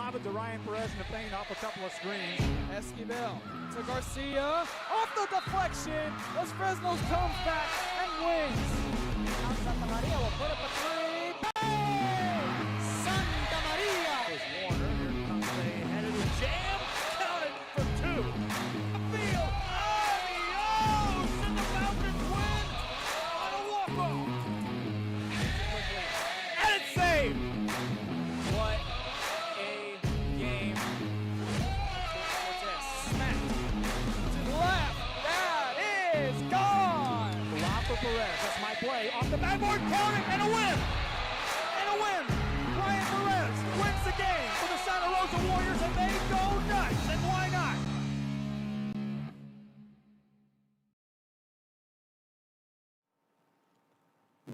lob it to Ryan Perez in the paint off a couple of screens. Esquivel to Garcia. Off the deflection. Los Fresnos comes back and wins. Now Santa Maria will put up a three. Bang! Santa Maria. Here's Warner. Here comes a headed jam. Counted for two. Field. Adios! And the Falcons win on a walk-off. And it's saved. What a game. Smack to the left. That is gone. Lob for Perez. That's my play. Off the backboard. Counting and a win. And a win. Ryan Perez wins the game for the Santa Rosa Warriors, and they go nuts. And why not?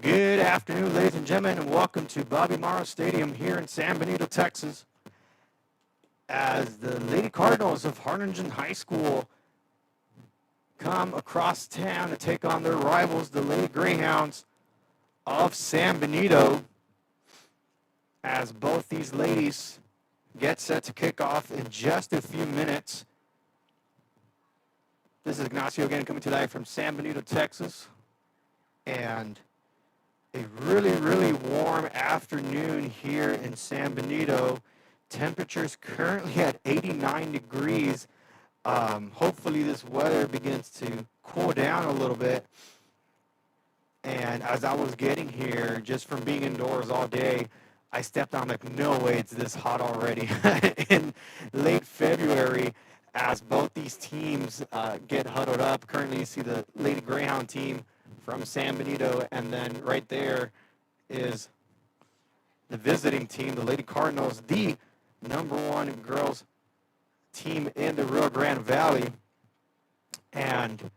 Good afternoon, ladies and gentlemen, and welcome to Bobby Morrow Stadium here in San Benito, Texas, as the Lady Cardinals of Harlingen High School come across town to take on their rivals, the Lady Greyhounds of San Benito, as both these ladies get set to kick off in just a few minutes. This is Ignacio again, coming to you from San Benito, Texas, and a really, really warm afternoon here in San Benito. Temperatures currently at 89 degrees. Hopefully this weather begins to cool down a little bit. And as I was getting here, just from being indoors all day, I stepped on like, no way it's this hot already in late February, as both these teams get huddled up. Currently you see the Lady Greyhound team from San Benito, and then right there is the visiting team, the Lady Cardinals, the #1 girls team in the Rio Grande Valley. And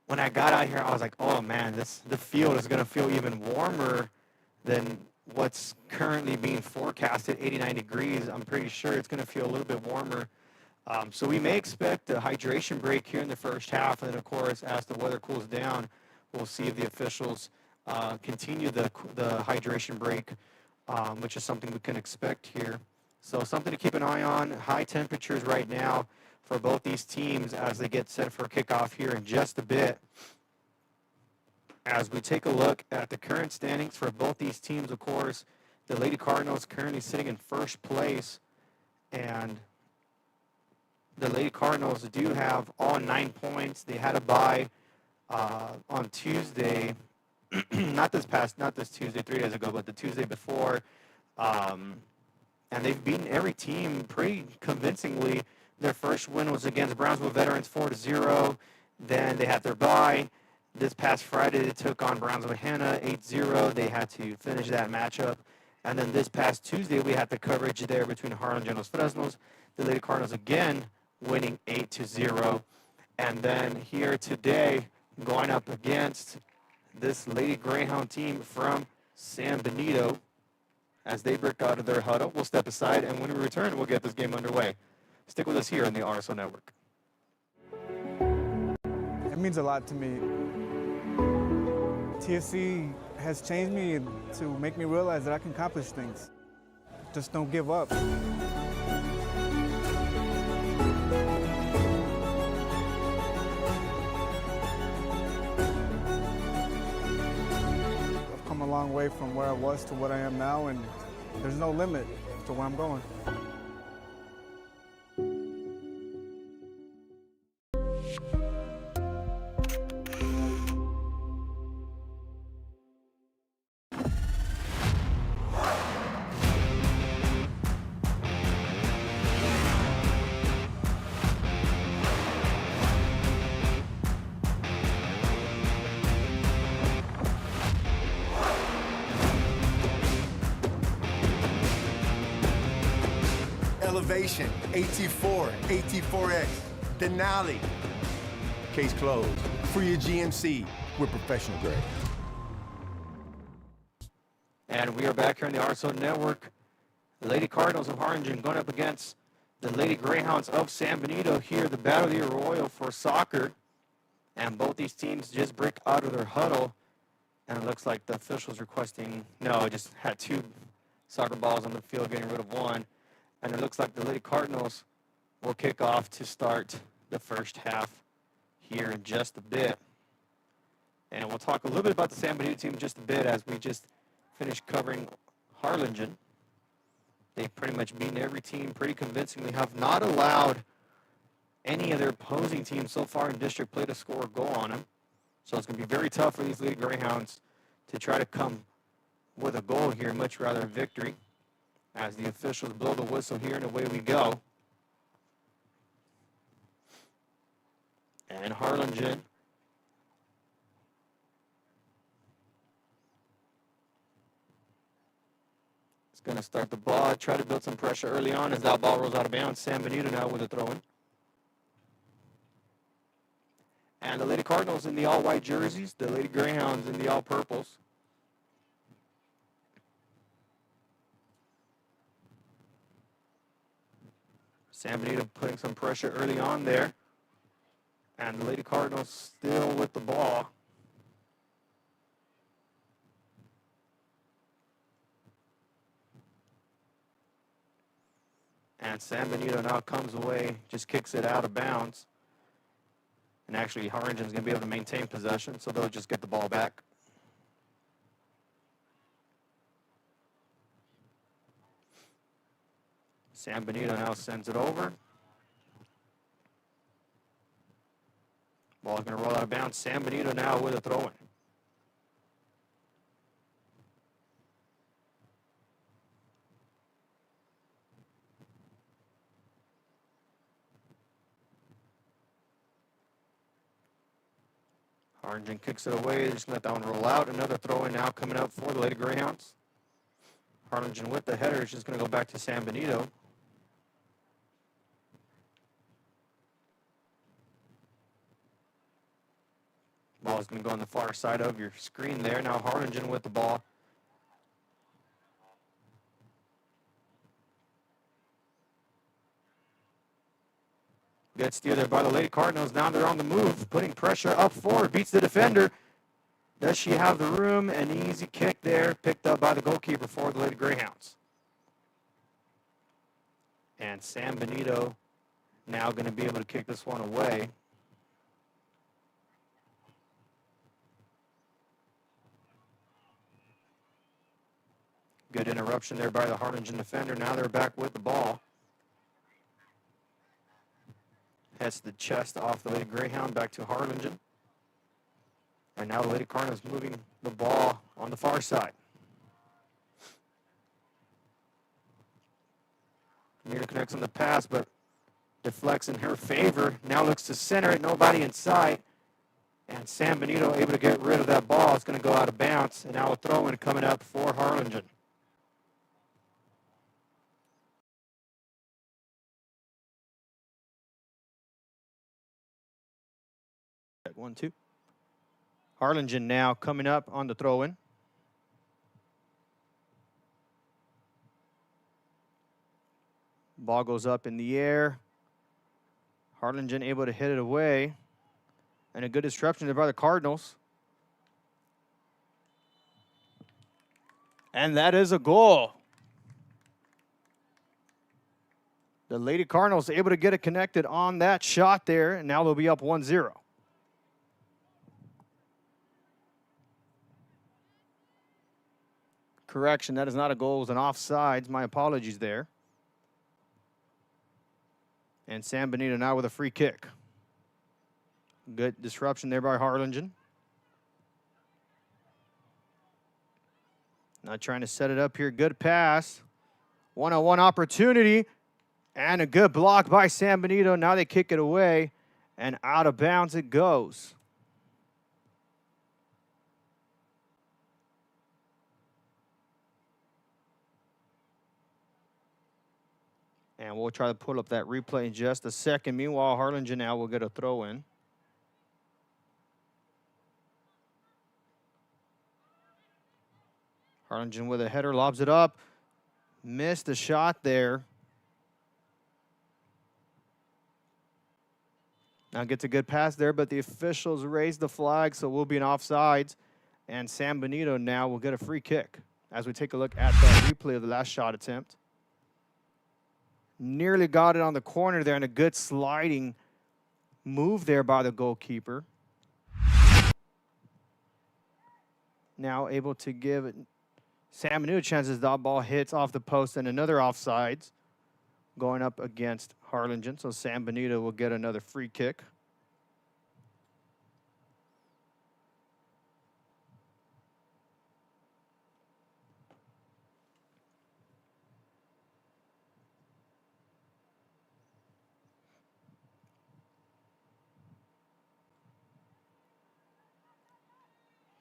when I got out here, I was like, oh man, the field is going to feel even warmer than what's currently being forecasted, 89 degrees. I'm pretty sure it's going to feel a little bit warmer. So we may expect a hydration break here in the first half, and then of course, as the weather cools down, we'll see if the officials continue the hydration break, which is something we can expect here. So something to keep an eye on. High temperatures right now for both these teams as they get set for kickoff here in just a bit. As we take a look at the current standings for both these teams, of course, the Lady Cardinals currently sitting in first place, and the Lady Cardinals do have all 9 points. They had a bye on Tuesday, not this Tuesday, 3 days ago, but the Tuesday before, and they've beaten every team pretty convincingly. Their first win was against Brownsville Veterans 4-0. Then they had their bye. This past Friday, they took on Brownsville Hannah 8-0. They had to finish that matchup. And then this past Tuesday, we had the coverage there between Harlingen and Los Fresnos. The Lady Cardinals again winning 8-0. And then here today, going up against this Lady Greyhound team from San Benito, as they break out of their huddle. We'll step aside, and when we return, we'll get this game underway. Stick with us here on the RSO Network. It means a lot to me. TSC has changed me to make me realize that I can accomplish things. Just don't give up. I've come a long way from where I was to what I am now, and there's no limit to where I'm going. Elevation, AT4, AT4X, Denali. Case closed. For your GMC, we're professional grade. And we are back here on the RSO Network. The Lady Cardinals of Harlingen going up against the Lady Greyhounds of San Benito here, the Battle of the Arroyo for soccer. And both these teams just break out of their huddle. And it looks like the officials requesting, no, just had 2 soccer balls on the field, getting rid of 1. And it looks like the Lady Cardinals will kick off to start the first half here in just a bit. And we'll talk a little bit about the San Benito team in just a bit as we just finished covering Harlingen. They've pretty much beaten every team pretty convincingly, have not allowed any of their opposing teams so far in district play to score a goal on them. So it's going to be very tough for these Lady Greyhounds to try to come with a goal here, much rather a victory. As the officials blow the whistle here and away we go. And Harlingen is going to start the ball, try to build some pressure early on as that ball rolls out of bounds. San Benito now with a throw-in. And the Lady Cardinals in the all-white jerseys, the Lady Greyhounds in the all-purples. San Benito putting some pressure early on there. And the Lady Cardinals still with the ball. And San Benito now comes away, just kicks it out of bounds. And actually, Harlingen's going to be able to maintain possession, so they'll just get the ball back. San Benito now sends it over. Ball's going to roll out of bounds. San Benito now with a throw-in. Harlingen kicks it away. Just let that one roll out. Another throw-in now coming up for the Lady Greyhounds. Harlingen with the header is just going to go back to San Benito. Ball is going to go on the far side of your screen there. Now Harlingen with the ball. Good steal there by the Lady Cardinals. Now they're on the move, putting pressure up forward. Beats the defender. Does she have the room? An easy kick there, picked up by the goalkeeper for the Lady Greyhounds. And San Benito now going to be able to kick this one away. Good interruption there by the Harlingen defender. Now they're back with the ball. Heads the chest off the Lady Greyhound back to Harlingen. And now the Lady Cardinals moving the ball on the far side. Benito connects on the pass, but deflects in her favor. Now looks to center it, nobody in sight. And San Benito able to get rid of that ball. It's going to go out of bounds. And now a throw-in coming up for Harlingen. One, two. Harlingen now coming up on the throw-in. Ball goes up in the air. Harlingen able to hit it away. And a good disruption there by the Cardinals. And that is a goal. The Lady Cardinals able to get it connected on that shot there, and now they'll be up 1-0. Correction, that is not a goal. It was an offsides. My apologies there. And San Benito now with a free kick. Good disruption there by Harlingen. Now trying to set it up here. Good pass. One-on-one opportunity. And a good block by San Benito. Now they kick it away. And out of bounds it goes. And we'll try to pull up that replay in just a second. Meanwhile, Harlingen now will get a throw in. Harlingen with a header, lobs it up. Missed the shot there. Now gets a good pass there, but the officials raised the flag, so we'll be in offsides. And San Benito now will get a free kick as we take a look at the replay of the last shot attempt. Nearly got it on the corner there, and a good sliding move there by the goalkeeper. Now able to give San Benito a chance as that ball hits off the post, and another offsides going up against Harlingen. So San Benito will get another free kick.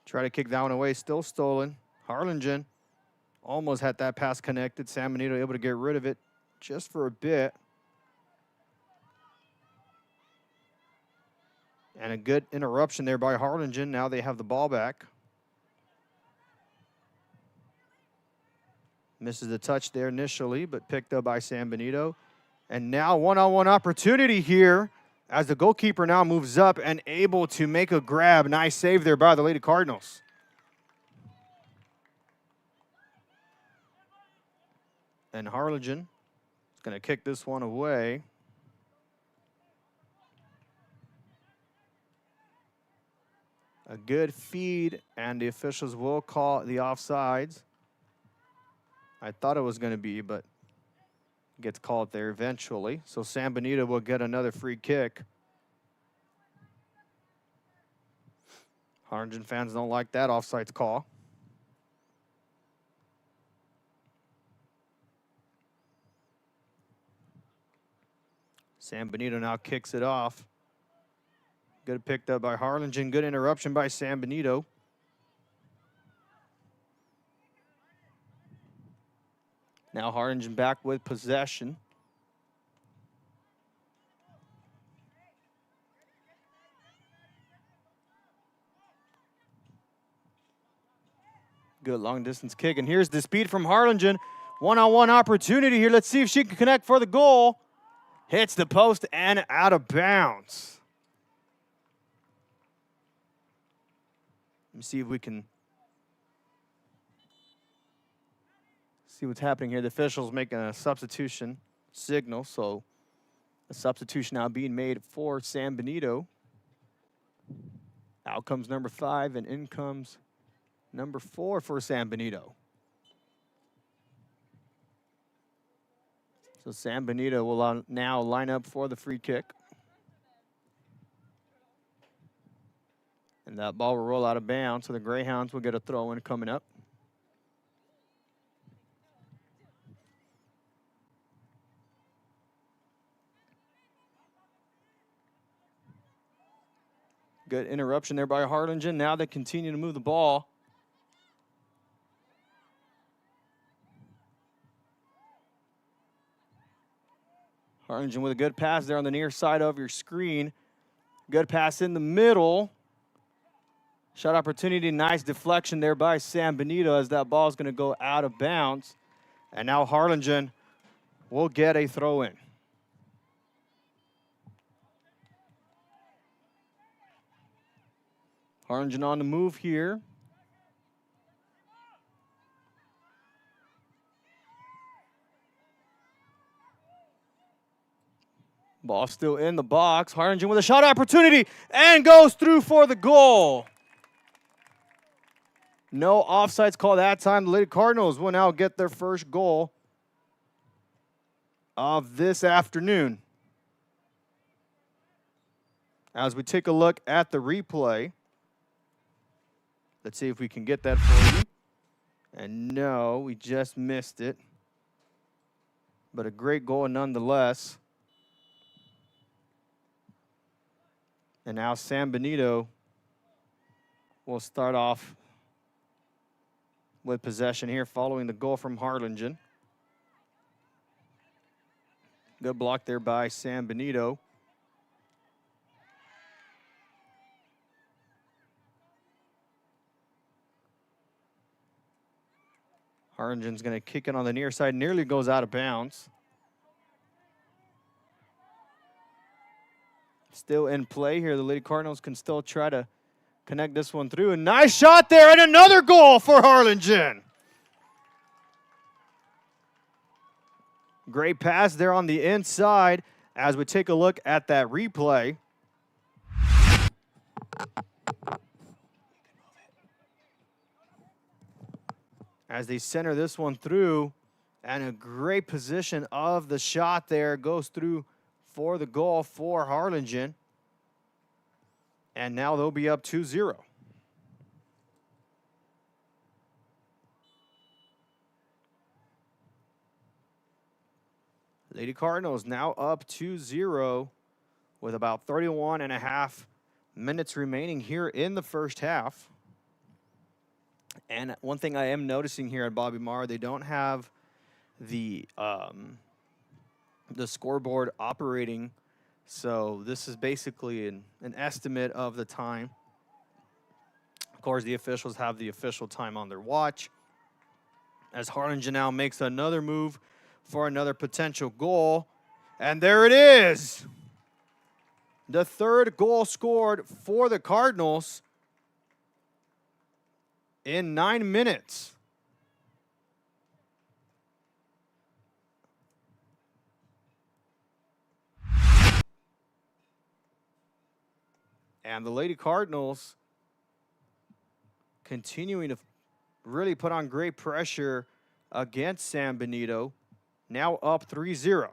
Try to kick that one away, still stolen. Harlingen almost had that pass connected. San Benito able to get rid of it just for a bit. And a good interruption there by Harlingen. Now they have the ball back. Misses the touch there initially, but picked up by San Benito. And now one-on-one opportunity here as the goalkeeper now moves up and able to make a grab. Nice save there by the Lady Cardinals. And Harlingen is going to kick this one away. A good feed, and the officials will call the offsides. I thought it was going to be, but gets called there eventually. So San Benito will get another free kick. Harlingen fans don't like that offsides call. San Benito now kicks it off. Good picked up by Harlingen. Good interruption by San Benito. Now Harlingen back with possession. Good long distance kick. And here's the speed from Harlingen. One-on-one opportunity here. Let's see if she can connect for the goal. Hits the post and out of bounds. Let me see if we can see what's happening here. The officials making a substitution signal, so a substitution now being made for San Benito. Out comes number 5, and in comes number 4 for San Benito. So San Benito will now line up for the free kick. And that ball will roll out of bounds, so the Greyhounds will get a throw-in coming up. Good interruption there by Harlingen. Now they continue to move the ball. Harlingen with a good pass there on the near side of your screen. Good pass in the middle. Shot opportunity, nice deflection there by San Benito as that ball is going to go out of bounds. And now Harlingen will get a throw-in. Harlingen on the move here. Ball still in the box. Harlingen with a shot opportunity and goes through for the goal. No offsides call that time. The Lady Cardinals will now get their first goal of this afternoon. As we take a look at the replay, let's see if we can get that for you. And no, we just missed it. But a great goal nonetheless. And now San Benito will start off with possession here following the goal from Harlingen. Good block there by San Benito. Harlingen's going to kick it on the near side. Nearly goes out of bounds. Still in play here. The Lady Cardinals can still try to connect this one through. A nice shot there and another goal for Harlingen. Great pass there on the inside as we take a look at that replay. As they center this one through, and a great position of the shot there goes through for the goal for Harlingen. And now they'll be up 2-0. Lady Cardinals now up 2-0 with about 31 and a half minutes remaining here in the first half. And one thing I am noticing here at Bobby Marr, they don't have the scoreboard operating. So this is basically an estimate of the time. Of course, the officials have the official time on their watch. As Harlingen now makes another move for another potential goal. And there it is. The third goal scored for the Cardinals in 9 minutes. And the Lady Cardinals continuing to really put on great pressure against San Benito, now up 3-0.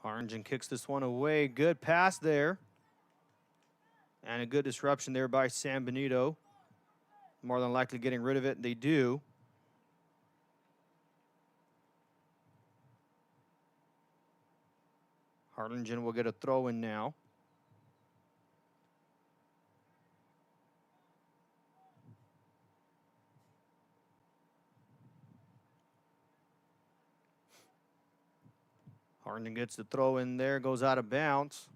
Harlingen kicks this one away. Good pass there. And a good disruption there by San Benito. More than likely getting rid of it. They do. Harlingen will get a throw in now. Harlingen gets the throw in there, goes out of bounds.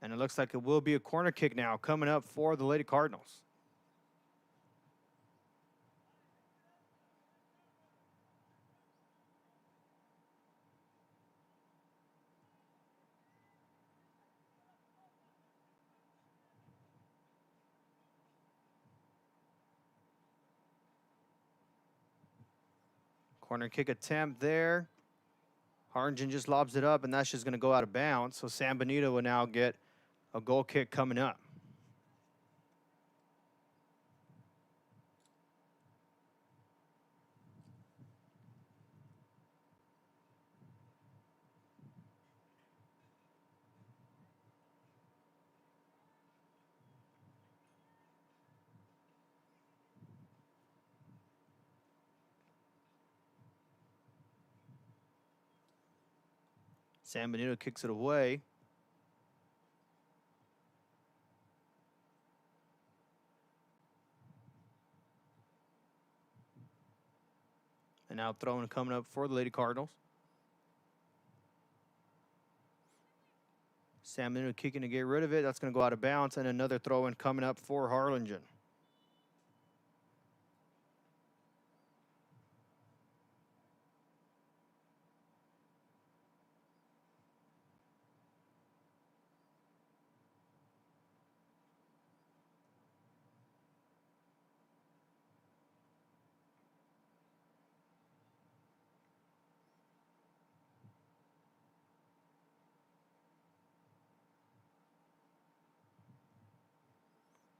And it looks like it will be a corner kick now coming up for the Lady Cardinals. Corner kick attempt there. Harlingen just lobs it up, and that's just going to go out of bounds. So San Benito will now get a goal kick coming up. San Benito kicks it away. And now throwing coming up for the Lady Cardinals. San Benito kicking to get rid of it. That's going to go out of bounds. And another throw in coming up for Harlingen.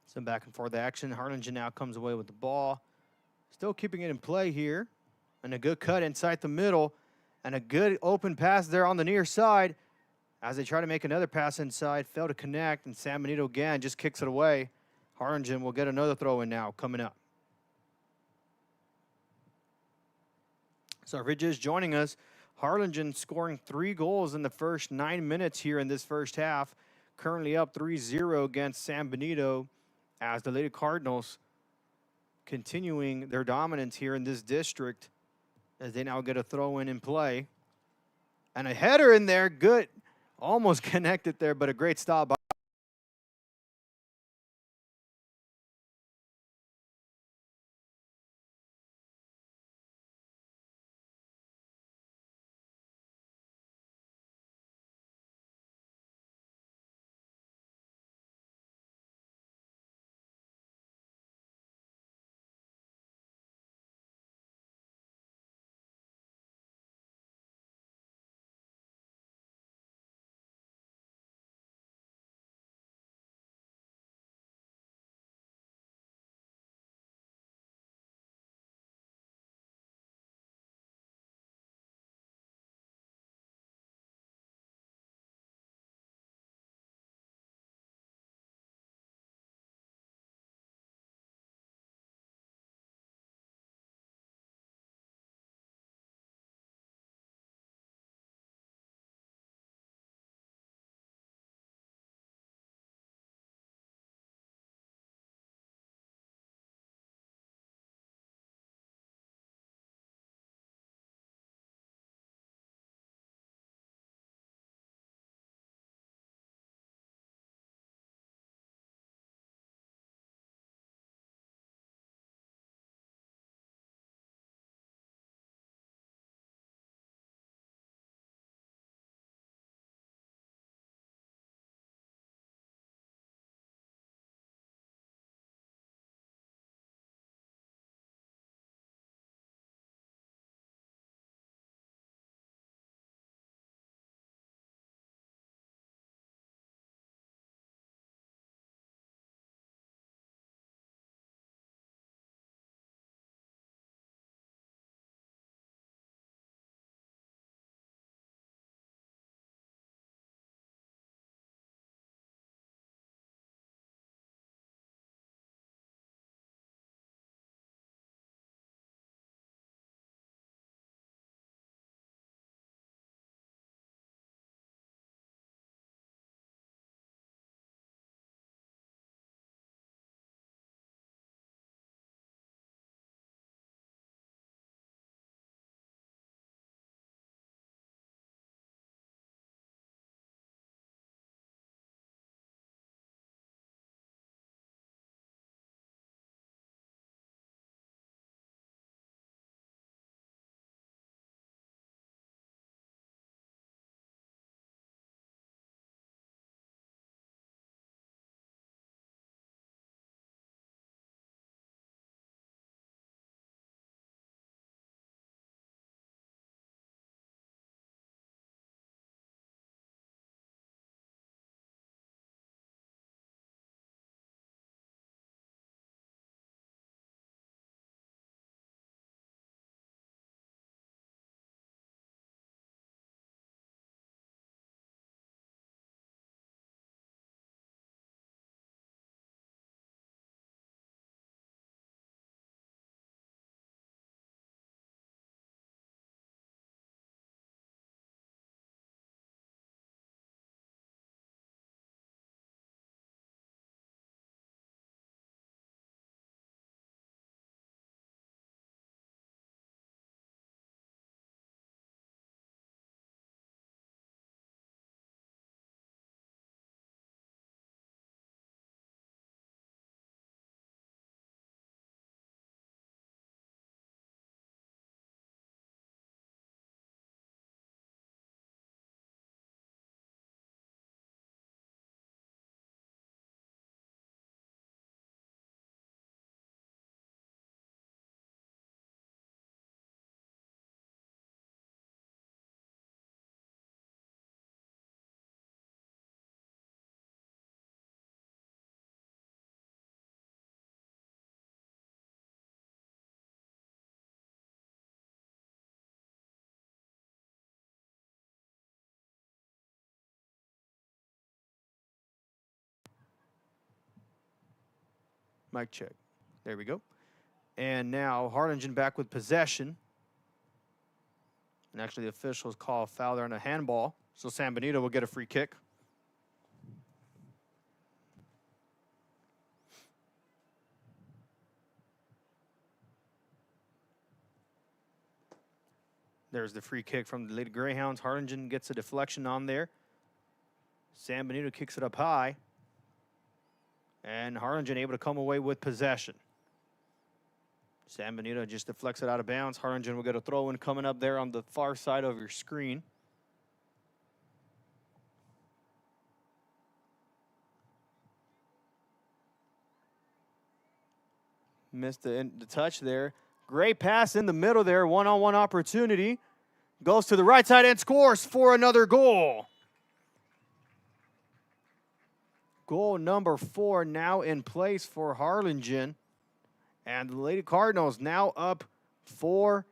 Some back and forth action. Harlingen now comes away with the ball. Still keeping it in play here. And a good cut inside the middle. And a good open pass there on the near side. As they try to make another pass inside. Fail to connect. And San Benito again just kicks it away. Harlingen will get another throw in now coming up. So if you're just joining us, Harlingen scoring 3 goals in the first 9 minutes here in this first half. Currently up 3-0 against San Benito, as the Lady Cardinals continuing their dominance here in this district as they now get a throw in play. And a header in there, good, almost connected there, but a great stop by Mic check. There we go. And now Harlingen back with possession. And actually the officials call a foul there on a handball. So San Benito will get a free kick. There's the free kick from the Lady Greyhounds. Harlingen gets a deflection on there. San Benito kicks it up high. And Harlingen able to come away with possession. San Benito just deflects it out of bounds. Harlingen will get a throw-in coming up there on the far side of your screen. Missed the touch there. Great pass in the middle there. One-on-one opportunity. Goes to the right side and scores for another goal. Goal number 4 now in place for Harlingen. And the Lady Cardinals now up 4-0.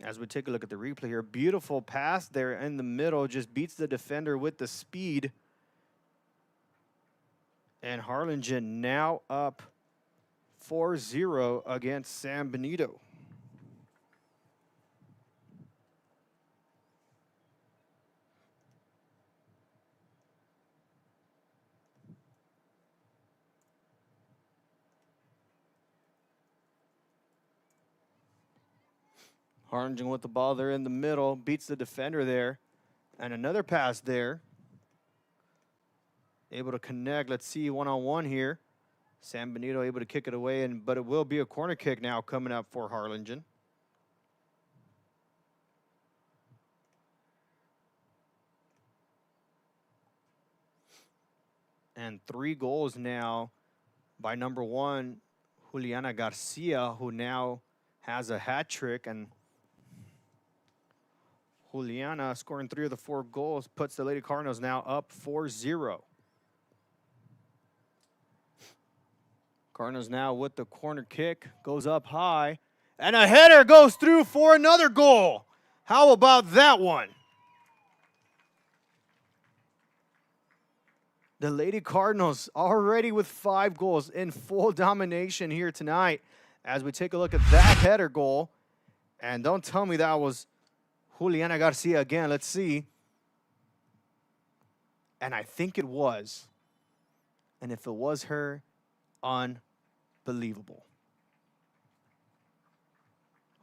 As we take a look at the replay here, beautiful pass there in the middle, just beats the defender with the speed. And Harlingen now up 4-0 against San Benito. Harlingen with the ball there in the middle, beats the defender there. And another pass there. Able to connect. Let's see, one-on-one here. San Benito able to kick it away, but it will be a corner kick now coming up for Harlingen. And 3 goals now by number 1, Juliana Garcia, who now has a hat trick. And Juliana scoring 3 of the 4 goals puts the Lady Cardinals now up 4-0. Cardinals now with the corner kick, goes up high, and a header goes through for another goal. How about that one? The Lady Cardinals already with 5 goals in full domination here tonight as we take a look at that header goal. And don't tell me that was Juliana Garcia again. Let's see. And I think it was. And if it was her, unbelievable.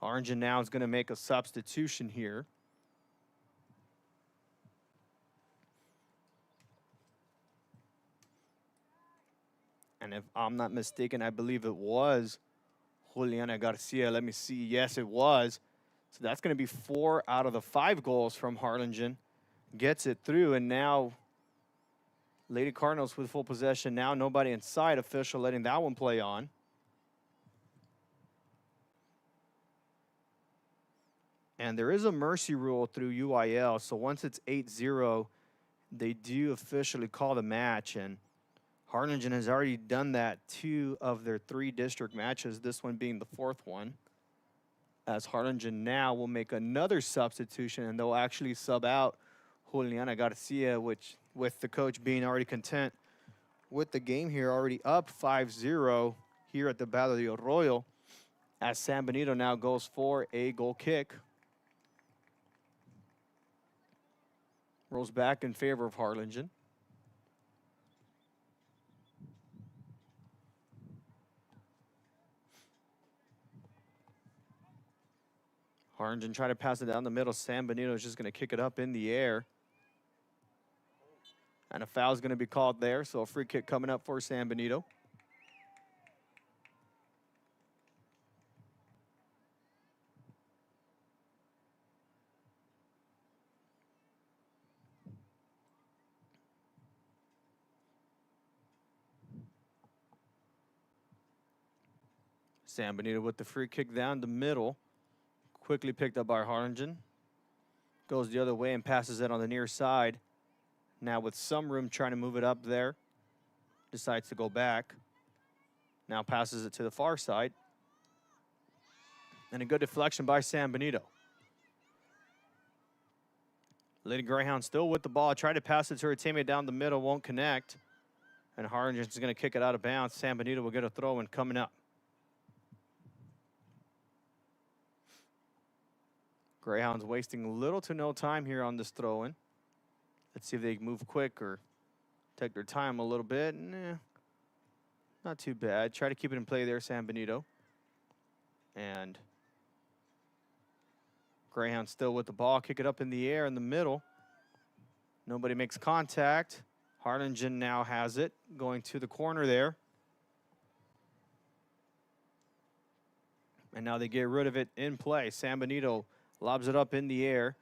Harlingen now is going to make a substitution here. And if I'm not mistaken, I believe it was Juliana Garcia. Let me see. Yes, it was. So that's going to be 4 out of the 5 goals from Harlingen. Gets it through, and now Lady Cardinals with full possession. Now nobody inside. Official letting that one play on. And there is a mercy rule through UIL. So once it's 8-0, they do officially call the match. And Harlingen has already done that 2 of their 3 district matches, this one being the 4th one. As Harlingen now will make another substitution, and they'll actually sub out Juliana Garcia, which with the coach being already content with the game here, already up 5-0 here at the Battle de Arroyo, as San Benito now goes for a goal kick. Rolls back in favor of Harlingen. Harlingen try to pass it down the middle. San Benito is just going to kick it up in the air. And a foul is going to be called there, so a free kick coming up for San Benito. San Benito with the free kick down the middle. Quickly picked up by Harlingen. Goes the other way and passes it on the near side. Now with some room trying to move it up there. Decides to go back. Now passes it to the far side. And a good deflection by San Benito. Lady Greyhound still with the ball. Tried to pass it to her teammate down the middle. Won't connect. And Harlingen's going to kick it out of bounds. San Benito will get a throw in coming up. Greyhounds wasting little to no time here on this throw-in. Let's see if they move quick or take their time a little bit. Nah, not too bad. Try to keep it in play there, San Benito. And Greyhound still with the ball. Kick it up in the air in the middle. Nobody makes contact. Harlingen now has it. Going to the corner there. And now they get rid of it in play. San Benito lobs it up in the air.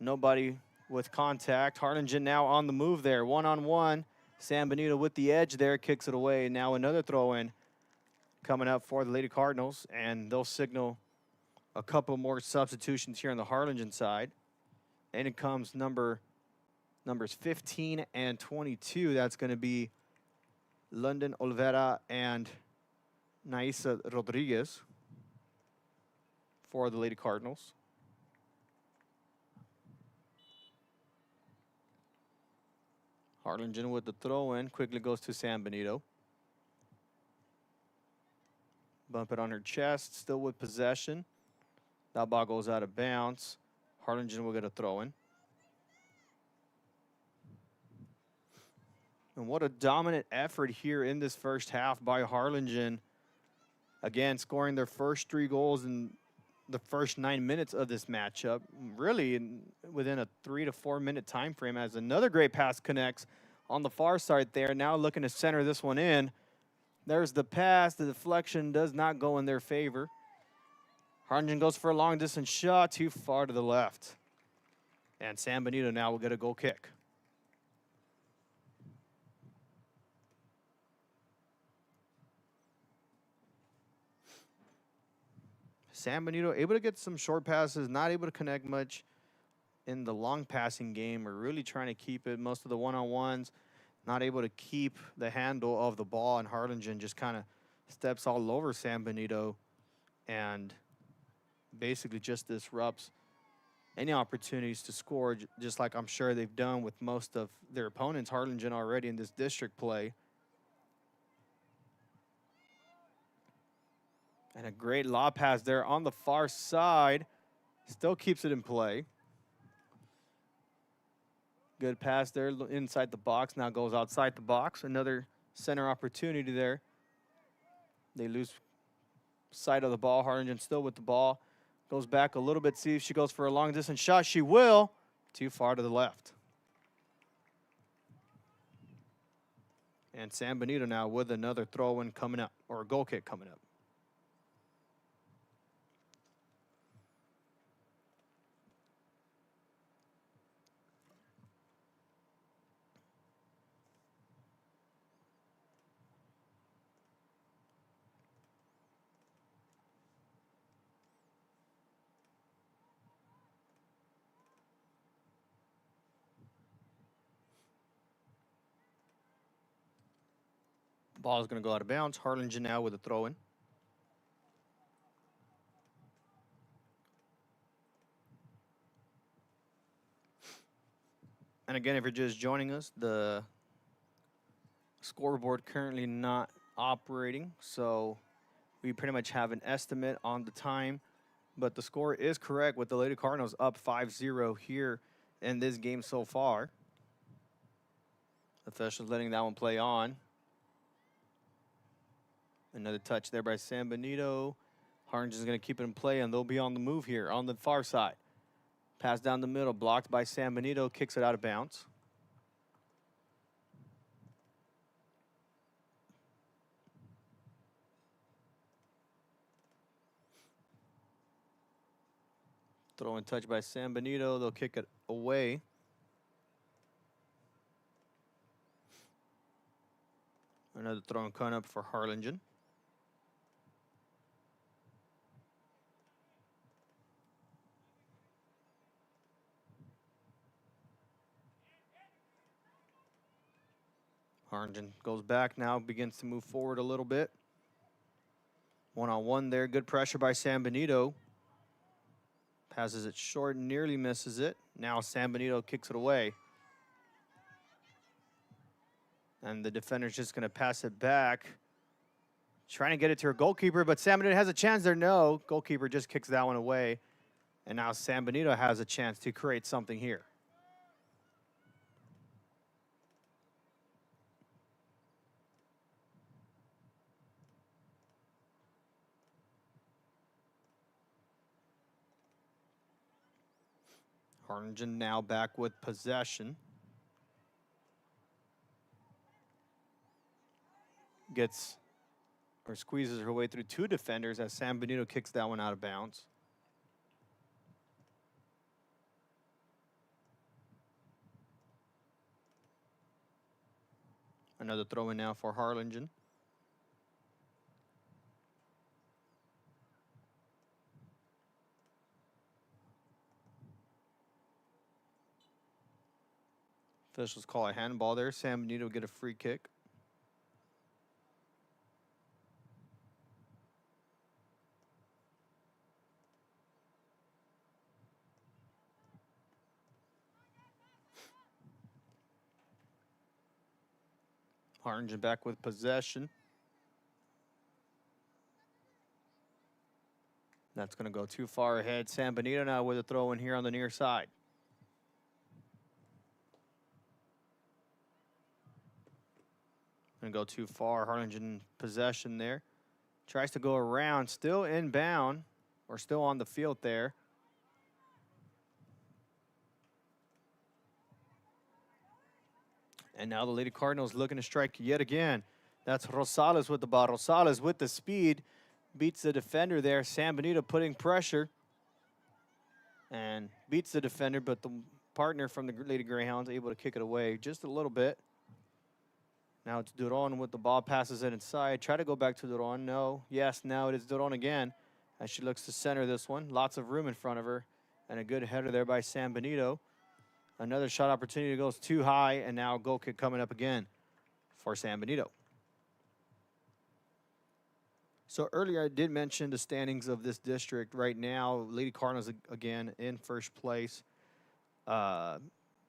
Nobody with contact. Harlingen now on the move there. One-on-one. San Benito with the edge there. Kicks it away. Now another throw-in coming up for the Lady Cardinals. And they'll signal a couple more substitutions here on the Harlingen side. And it comes numbers 15 and 22. That's going to be London Olvera and Naisa Rodriguez for the Lady Cardinals. Harlingen with the throw-in. Quickly goes to San Benito. Bump it on her chest. Still with possession. That ball goes out of bounds. Harlingen will get a throw-in. And what a dominant effort here in this first half by Harlingen. Again, scoring their first 3 goals in the first 9 minutes of this matchup. Really within a 3 to 4 minute time frame, as another great pass connects on the far side there. Now looking to center this one in. There's the pass. The deflection does not go in their favor. Harlingen goes for a long distance shot, too far to the left. And San Benito now will get a goal kick. San Benito able to get some short passes, not able to connect much in the long passing game. We're really trying to keep it. Most of the one-on-ones, not able to keep the handle of the ball, and Harlingen just kind of steps all over San Benito and basically just disrupts any opportunities to score, just like I'm sure they've done with most of their opponents, Harlingen, already in this district play. And a great lob pass there on the far side. Still keeps it in play. Good pass there inside the box. Now goes outside the box. Another center opportunity there. They lose sight of the ball. Harlingen still with the ball. Goes back a little bit. See if she goes for a long distance shot. She will. Too far to the left. And San Benito now with another throw-in coming up, or a goal kick coming up. Ball is going to go out of bounds. Harlingen now with a throw-in. And again, if you're just joining us, the scoreboard currently not operating, so we pretty much have an estimate on the time, but the score is correct with the Lady Cardinals up 5-0 here in this game so far. Officials letting that one play on. Another touch there by San Benito. Harlingen's going to keep it in play, and they'll be on the move here on the far side. Pass down the middle, blocked by San Benito, kicks it out of bounds. Throw in touch by San Benito, they'll kick it away. Another throw and cut up for Harlingen. Harlingen goes back now, begins to move forward a little bit. One-on-one there, good pressure by San Benito. Passes it short, nearly misses it. Now San Benito kicks it away. And the defender's just going to pass it back. Trying to get it to her goalkeeper, but San Benito has a chance there. No, goalkeeper just kicks that one away. And now San Benito has a chance to create something here. Harlingen now back with possession. Gets or squeezes her way through two defenders as San Benito kicks that one out of bounds. Another throw in now for Harlingen. Officials call a handball there. San Benito get a free kick. Harlingen back with possession. That's going to go too far ahead. San Benito now with a throw in here on the near side. Going to go too far. Harlingen possession there. Tries to go around, still inbound, or still on the field there. And now the Lady Cardinals looking to strike yet again. That's Rosales with the ball. Rosales with the speed. Beats the defender there. San Benito putting pressure. And beats the defender, but the partner from the Lady Greyhounds able to kick it away just a little bit. Now it's Duron with the ball, passes it inside. Try to go back to Duron. No. Yes, now it is Duron again as she looks to center this one. Lots of room in front of her. And a good header there by San Benito. Another shot opportunity goes too high, and now a goal kick coming up again for San Benito. So earlier I did mention the standings of this district. Right now, Lady Cardinals again in first place.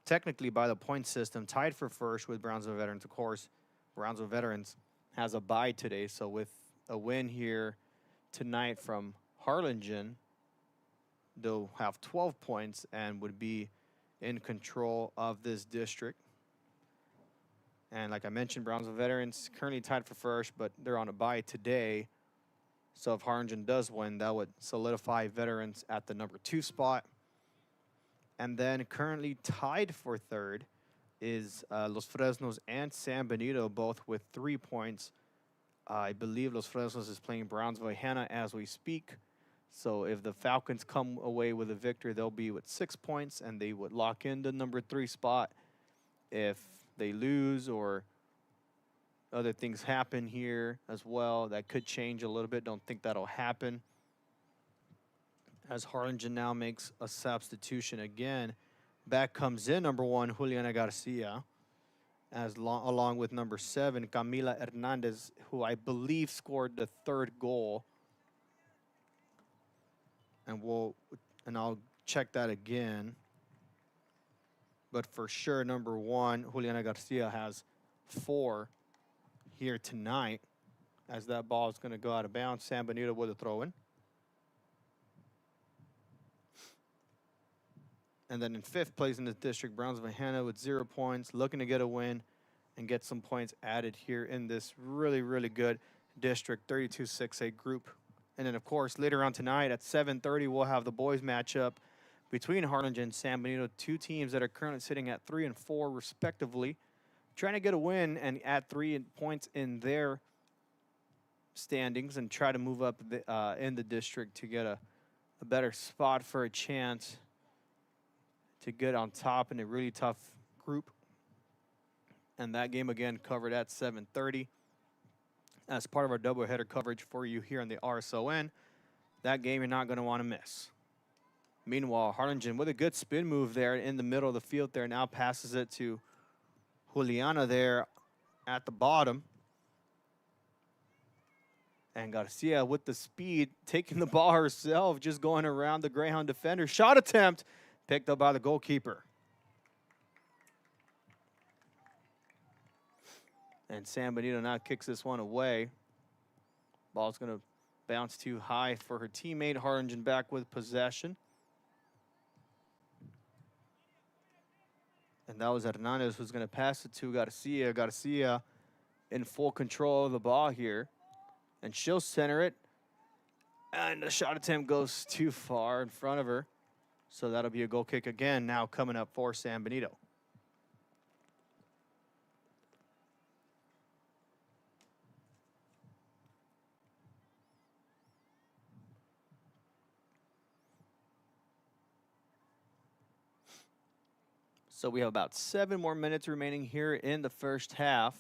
Technically by the point system, tied for first with Brownsville Veterans, of course. Brownsville Veterans has a bye today, so with a win here tonight from Harlingen, they'll have 12 points and would be in control of this district. And like I mentioned, Brownsville Veterans currently tied for first, but they're on a bye today. So if Harlingen does win, that would solidify Veterans at the number 2 spot. And then currently tied for third is Los Fresnos and San Benito, both with 3 points. I believe Los Fresnos is playing Brownsville Hannah as we speak. So if the Falcons come away with a victory, they'll be with 6 points, and they would lock in the number 3 spot. If they lose or other things happen here as well, that could change a little bit. Don't think that'll happen. As Harlingen now makes a substitution again. Back comes in number 1, Juliana Garcia, along with number 7, Camila Hernandez, who I believe scored the 3rd goal. And I'll check that again. But for sure, number 1, Juliana Garcia has 4 here tonight, as that ball is going to go out of bounds. San Benito with a throw-in. And then in 5th place in this district, Brownsville Hannah with 0 points, looking to get a win and get some points added here in this really, really good district 32-6A group. And then, of course, later on tonight at 7:30, we'll have the boys matchup between Harlingen and San Benito, 2 teams that are currently sitting at 3 and 4 respectively, trying to get a win and add 3 points in their standings and try to move up in the district to get a better spot for a chance to get on top in a really tough group. And that game, again, covered at 7:30 as part of our doubleheader coverage for you here on the RSON. That game you're not going to want to miss. Meanwhile, Harlingen with a good spin move there in the middle of the field there, now passes it to Juliana there at the bottom. And Garcia with the speed, taking the ball herself, just going around the Greyhound defender. Shot attempt picked up by the goalkeeper. And San Benito now kicks this one away. Ball's going to bounce too high for her teammate. Harlingen back with possession. And that was Hernandez who's going to pass it to Garcia. Garcia in full control of the ball here. And she'll center it. And the shot attempt goes too far in front of her. So that'll be a goal kick again now coming up for San Benito. So we have about 7 more minutes remaining here in the first half.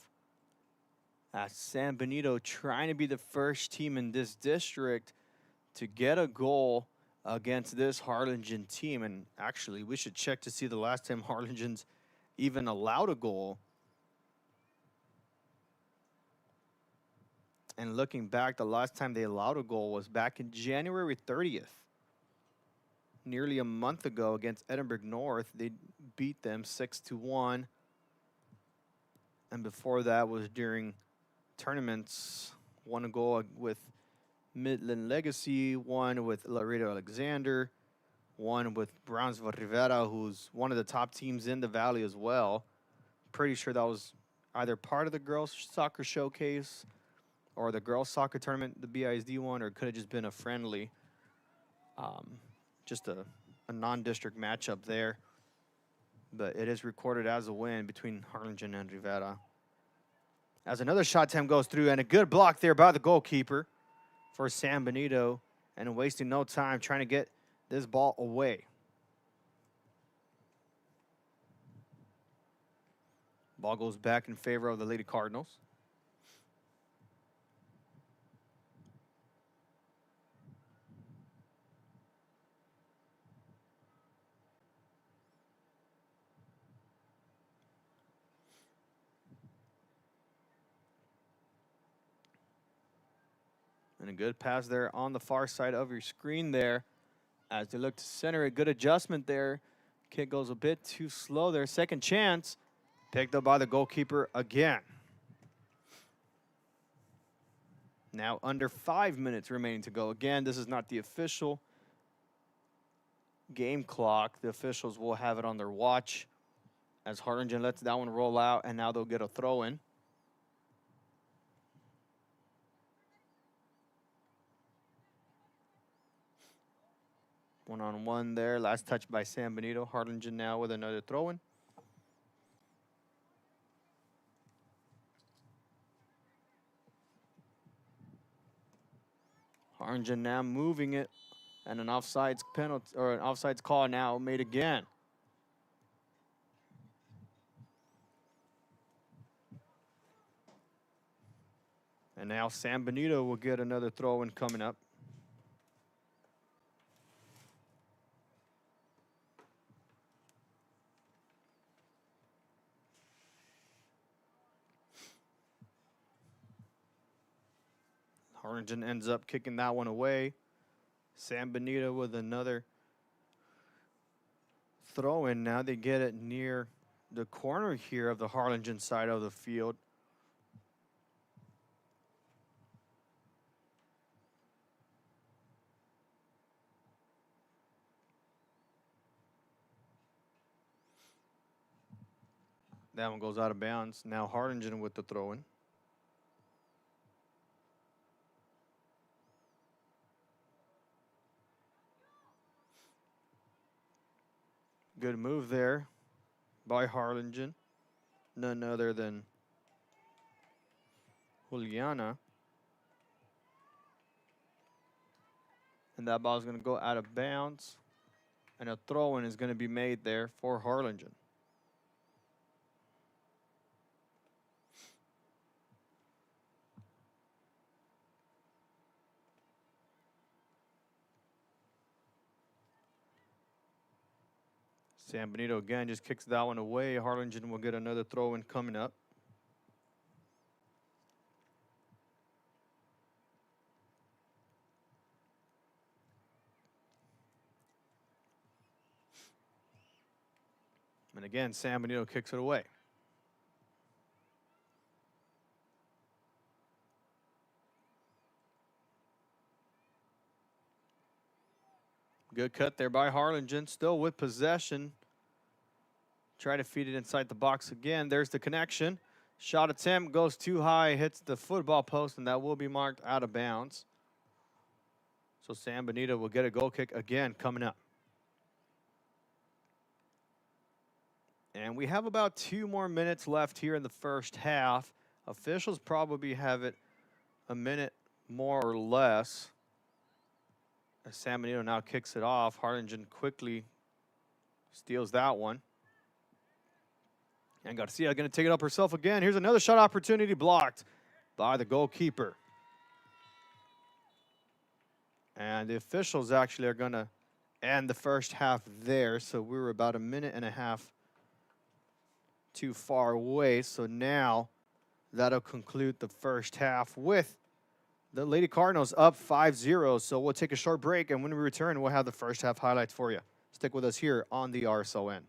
As San Benito trying to be the first team in this district to get a goal against this Harlingen team. And actually, we should check to see the last time Harlingen's even allowed a goal. And looking back, the last time they allowed a goal was back in January 30th. Nearly a month ago against Edinburgh North. They beat them 6-1. And before that was during tournaments. One goal with Midland Legacy, one with Laredo Alexander, one with Brownsville Rivera, who's one of the top teams in the Valley as well. Pretty sure that was either part of the girls soccer showcase or the girls soccer tournament, the BISD one, or it could have just been a friendly. Just a non-district matchup there. But it is recorded as a win between Harlingen and Rivera. As another shot attempt goes through, and a good block there by the goalkeeper for San Benito, and wasting no time trying to get this ball away. Ball goes back in favor of the Lady Cardinals. And a good pass there on the far side of your screen there as they look to center. A good adjustment there. Kick goes a bit too slow there. Second chance picked up by the goalkeeper again. Now under 5 minutes remaining to go. Again, this is not the official game clock. The officials will have it on their watch as Harlingen lets that one roll out, and now they'll get a throw in. One-on-one there. Last touch by San Benito. Harlingen now with another throw-in. Harlingen now moving it, and an offsides penalty or an offsides call now made again. And now San Benito will get another throw-in coming up. Harlingen ends up kicking that one away. San Benito with another throw-in. Now they get it near the corner here of the Harlingen side of the field. That one goes out of bounds. Now Harlingen with the throw-in. Good move there by Harlingen. None other than Juliana. And that ball is going to go out of bounds. And a throw-in is going to be made there for Harlingen. San Benito again just kicks that one away. Harlingen will get another throw-in coming up. And again, San Benito kicks it away. Good cut there by Harlingen, still with possession. Try to feed it inside the box again. There's the connection. Shot attempt goes too high, hits the football post, and that will be marked out of bounds. So San Benito will get a goal kick again coming up. And we have about 2 more minutes left here in the first half. Officials probably have it a minute more or less. As San Benito now kicks it off, Harlingen quickly steals that one. And Garcia going to take it up herself again. Here's another shot opportunity blocked by the goalkeeper. And the officials actually are going to end the first half there. So we were about 1.5 minutes too far away. So now that'll conclude the first half with the Lady Cardinals up 5-0. So we'll take a short break, and when we return, we'll have the first half highlights for you. Stick with us here on the RSON.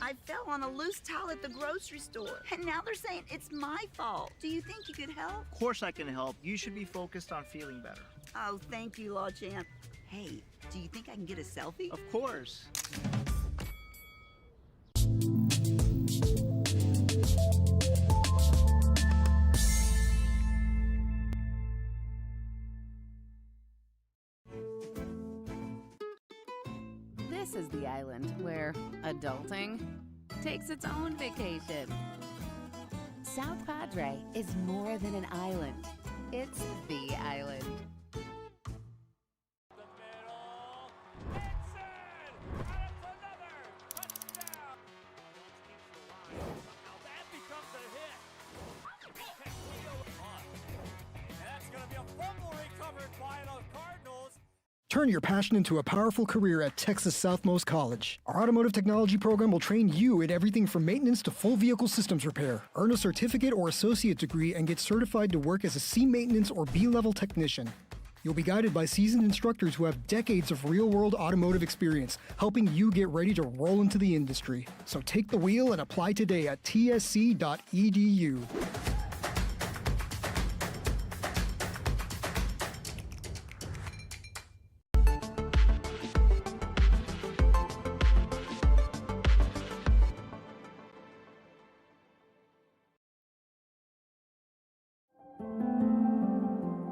I fell on a loose towel at the grocery store, and now they're saying it's my fault. Do you think you could help? Of course I can help. You should be focused on feeling better. Oh, thank you, Law Champ. Hey, do you think I can get a selfie? Of course. This is the island where adulting takes its own vacation. South Padre is more than an island. It's the island. Turn your passion into a powerful career at Texas Southmost College. Our automotive technology program will train you in everything from maintenance to full vehicle systems repair. Earn a certificate or associate degree and get certified to work as a C maintenance or B-level technician. You'll be guided by seasoned instructors who have decades of real-world automotive experience, helping you get ready to roll into the industry. So take the wheel and apply today at tsc.edu.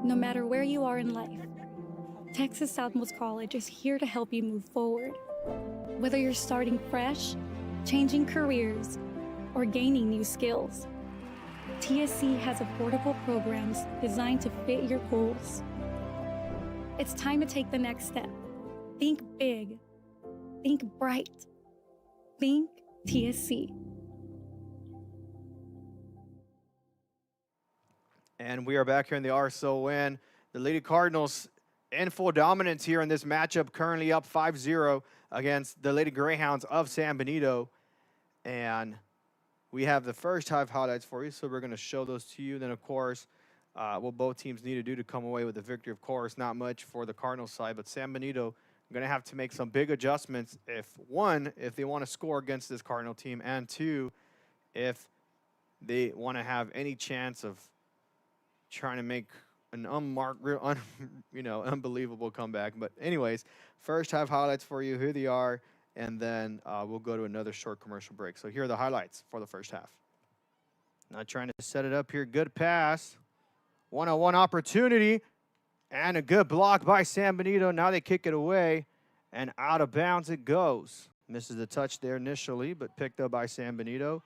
No matter where you are in life, Texas Southmost College is here to help you move forward. Whether you're starting fresh, changing careers, or gaining new skills, TSC has affordable programs designed to fit your goals. It's time to take the next step. Think big. Think bright. Think TSC. And we are back here in the RSON. The Lady Cardinals in full dominance here in this matchup, currently up 5-0 against the Lady Greyhounds of San Benito. And we have the first half highlights for you, so we're going to show those to you. Then, of course, what both teams need to do to come away with the victory. Of course, not much for the Cardinals side, but San Benito going to have to make some big adjustments if they want to score against this Cardinal team, and 2, if they want to have any chance of trying to make an unbelievable comeback. But anyways, first half highlights for you. Here they are, and then we'll go to another short commercial break. So here are the highlights for the first half. Now trying to set it up here. Good pass. One-on-one opportunity, and a good block by San Benito. Now they kick it away, and out of bounds it goes. Misses the touch there initially, but picked up by San Benito.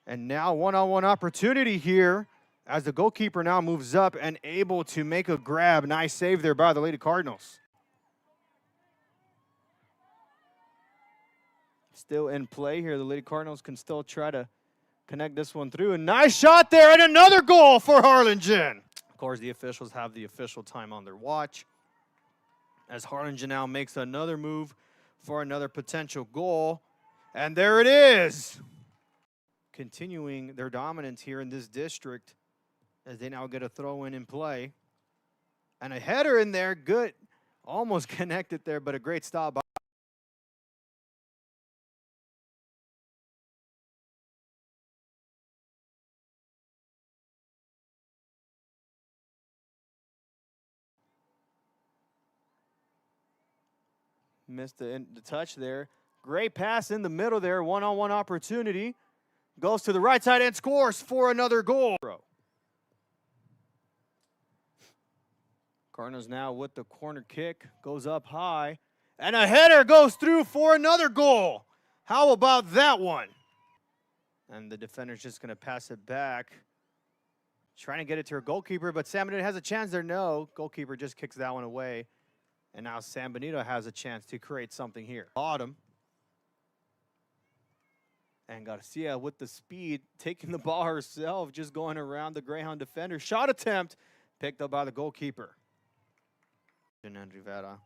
And now one-on-one opportunity here as the goalkeeper now moves up and able to make a grab. Nice save there by the Lady Cardinals. Still in play here. The Lady Cardinals can still try to connect this one through. A nice shot there and another goal for Harlingen. Of course, the officials have the official time on their watch as Harlingen now makes another move for another potential goal. And there it is. Continuing their dominance here in this district as they now get a throw-in in play. And a header in there, good. Almost connected there, but a great stop by. Missed the touch there. Great pass in the middle there. One-on-one opportunity. Goes to the right side and scores for another goal. Cardinals now with the corner kick. Goes up high. And a header goes through for another goal. How about that one? And the defender's just going to pass it back. Trying to get it to her goalkeeper, but San Benito has a chance there. No, goalkeeper just kicks that one away. And now San Benito has a chance to create something here. Bottom. And Garcia with the speed, taking the ball herself, just going around the Greyhound defender. Shot attempt, picked up by the goalkeeper. And Rivera.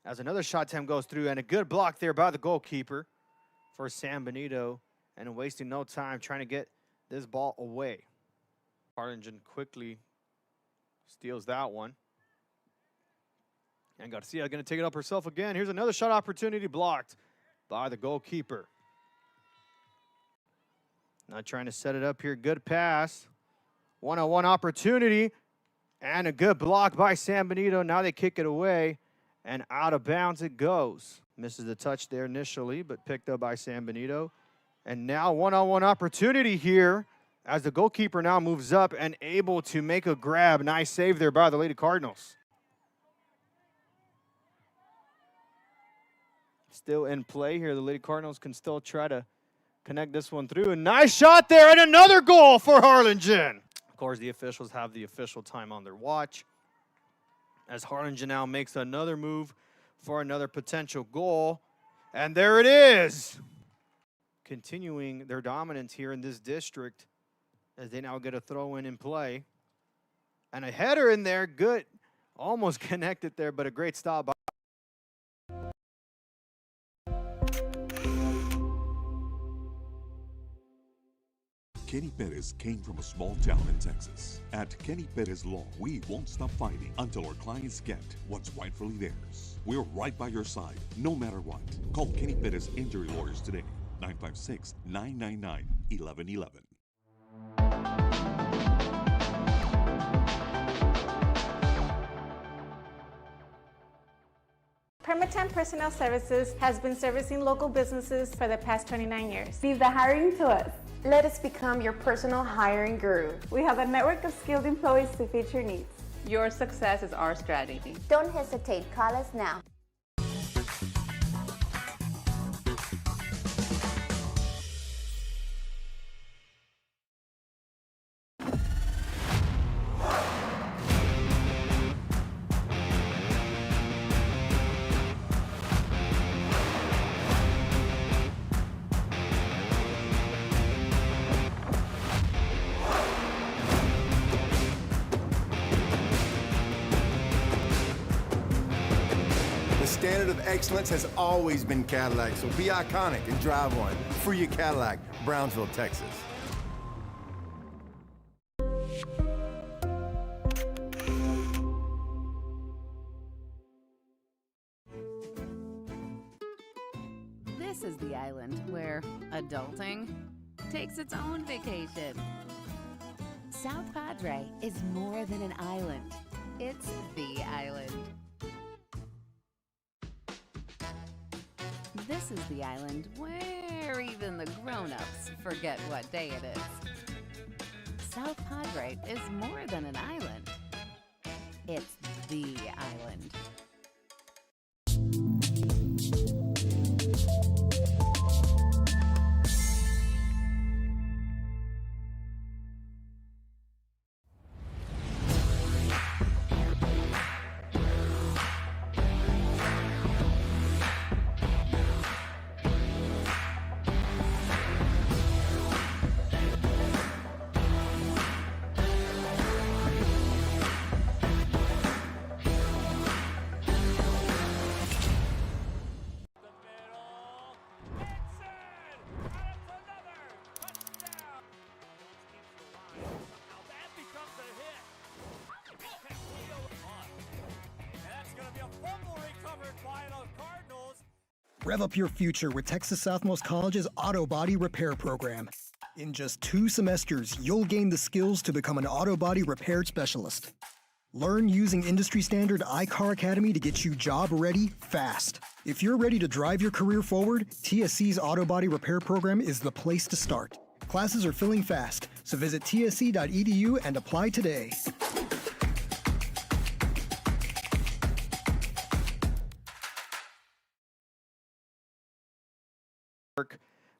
As another shot attempt goes through, and a good block there by the goalkeeper for San Benito. And wasting no time trying to get this ball away. Harlingen quickly steals that one. And Garcia going to take it up herself again. Here's another shot opportunity blocked by the goalkeeper. Now trying to set it up here. Good pass. One-on-one opportunity. And a good block by San Benito. Now they kick it away. And out of bounds it goes. Misses the touch there initially, but picked up by San Benito. And now one-on-one opportunity here as the goalkeeper now moves up and able to make a grab. Nice save there by the Lady Cardinals. Still in play here. The Lady Cardinals can still try to connect this one through. A nice shot there and another goal for Harlingen. Of course, the officials have the official time on their watch as Harlingen now makes another move for another potential goal. And there it is. Continuing their dominance here in this district as they now get a throw-in in play. And a header in there, good. Almost connected there, but a great stop by. Kenny Perez came from a small town in Texas. At Kenny Perez Law, we won't stop fighting until our clients get what's rightfully theirs. We're right by your side, no matter what. Call Kenny Perez Injury Lawyers today, 956-999-1111. Permatemp Personnel Services has been servicing local businesses for the past 29 years. Leave the hiring to us. Let us become your personal hiring guru. We have a network of skilled employees to fit your needs. Your success is our strategy. Don't hesitate, call us now. The standard of excellence has always been Cadillac, so be iconic and drive one. Free your Cadillac, Brownsville, Texas. This is the island where adulting takes its own vacation. South Padre is more than an island. It's the island. This is the island where even the grown-ups forget what day it is. South Padre is more than an island. It's the island. Rev up your future with Texas Southmost College's Auto Body Repair Program. In just 2 semesters, you'll gain the skills to become an auto body repair specialist. Learn using industry standard iCar Academy to get you job ready fast. If you're ready to drive your career forward, TSC's Auto Body Repair Program is the place to start. Classes are filling fast, so visit tsc.edu and apply today.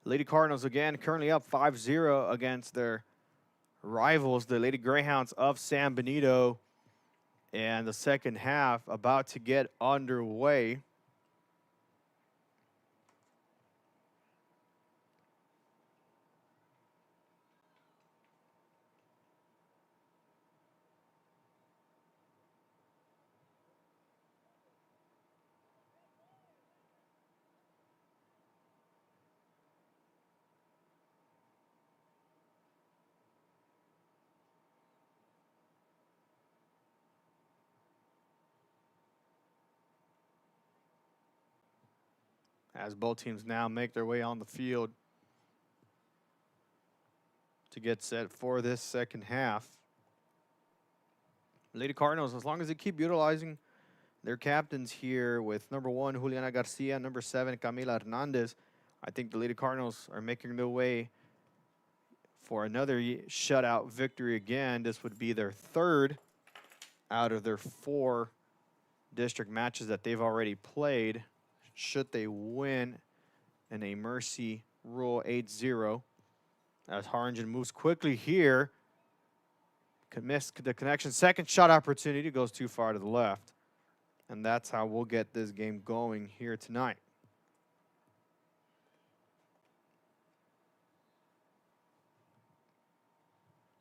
Lady Cardinals again currently up 5-0 against their rivals, the Lady Greyhounds of San Benito. And the second half about to get underway. As both teams now make their way on the field to get set for this second half. Lady Cardinals, as long as they keep utilizing their captains here with number 1, Juliana Garcia, number 7, Camila Hernandez, I think the Lady Cardinals are making their way for another shutout victory again. This would be their 3rd out of their 4 district matches that they've already played. Should they win in a mercy rule 8-0. As Harlingen moves quickly here. Could miss the connection. Second shot opportunity goes too far to the left. And that's how we'll get this game going here tonight.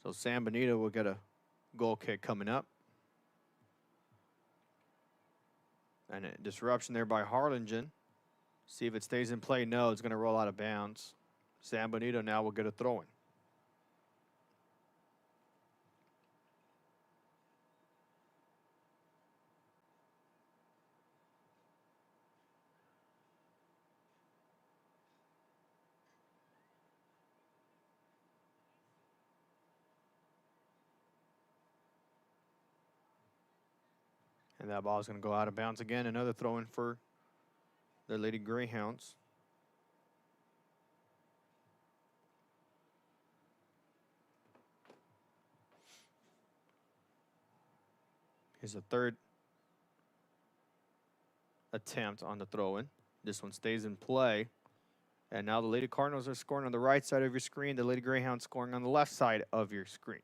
So San Benito will get a goal kick coming up. And a disruption there by Harlingen. See if it stays in play. No, it's going to roll out of bounds. San Benito now will get a throw-in. And that ball is going to go out of bounds again. Another throw-in for the Lady Greyhounds. Here's a third attempt on the throw-in. This one stays in play. And now the Lady Cardinals are scoring on the right side of your screen. The Lady Greyhounds scoring on the left side of your screen.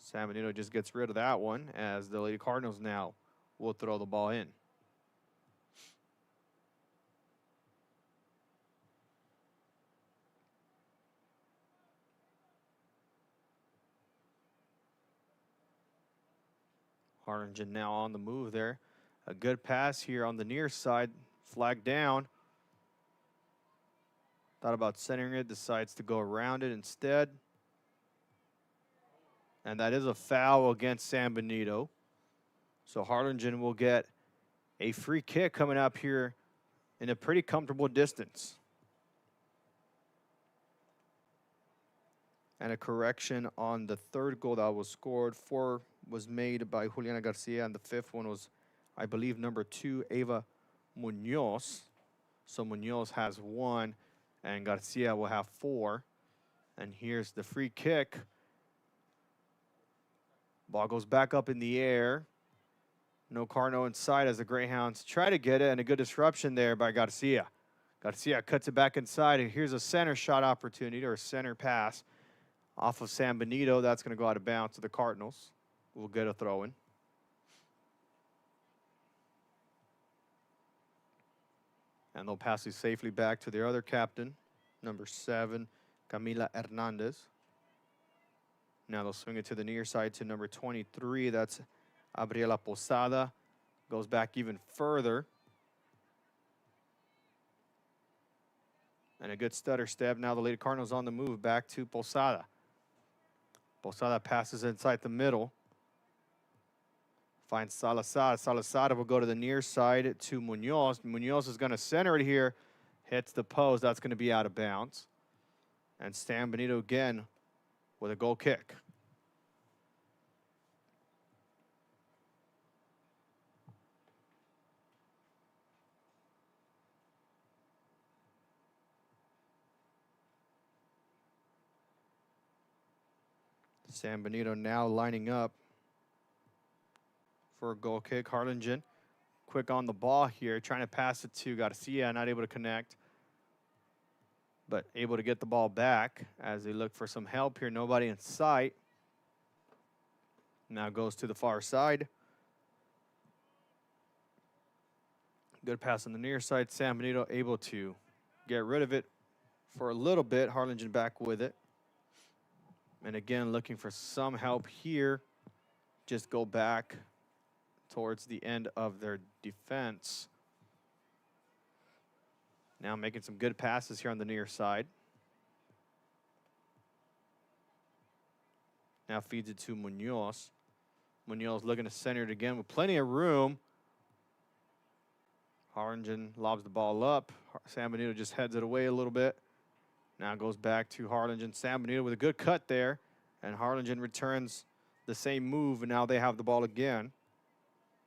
San Benito just gets rid of that one as the Lady Cardinals now will throw the ball in. Harlingen now on the move there. A good pass here on the near side. Flag down. Thought about centering it. Decides to go around it instead. And that is a foul against San Benito. So Harlingen will get a free kick coming up here in a pretty comfortable distance. And a correction on the third goal that was scored. 4 was made by Juliana Garcia, and the 5th one was, I believe, number 2, Eva Munoz. So Munoz has 1, and Garcia will have 4. And here's the free kick. Ball goes back up in the air. No Carno inside as the Greyhounds try to get it, and a good disruption there by Garcia. Garcia cuts it back inside, and here's a center shot opportunity, or a center pass off of San Benito. That's going to go out of bounds to the Cardinals. We'll get a throw-in. And they'll pass it safely back to their other captain, number 7, Camila Hernandez. Now they'll swing it to the near side to number 23. That's Abriela Posada. Goes back even further. And a good stutter step. Now the Lady Cardinals on the move back to Posada. Posada passes inside the middle. Finds Salazar. Salazar will go to the near side to Munoz. Munoz is going to center it here. Hits the post. That's going to be out of bounds. And San Benito again with a goal kick. San Benito now lining up for a goal kick. Harlingen quick on the ball here, trying to pass it to Garcia, not able to connect, but able to get the ball back as they look for some help here. Nobody in sight. Now goes to the far side. Good pass on the near side. San Benito able to get rid of it for a little bit. Harlingen back with it. And again, looking for some help here. Just go back towards the end of their defense. Now making some good passes here on the near side. Now feeds it to Munoz. Munoz looking to center it again with plenty of room. Harlingen lobs the ball up. San Benito just heads it away a little bit. Now goes back to Harlingen. San Benito with a good cut there. And Harlingen returns the same move, and now they have the ball again.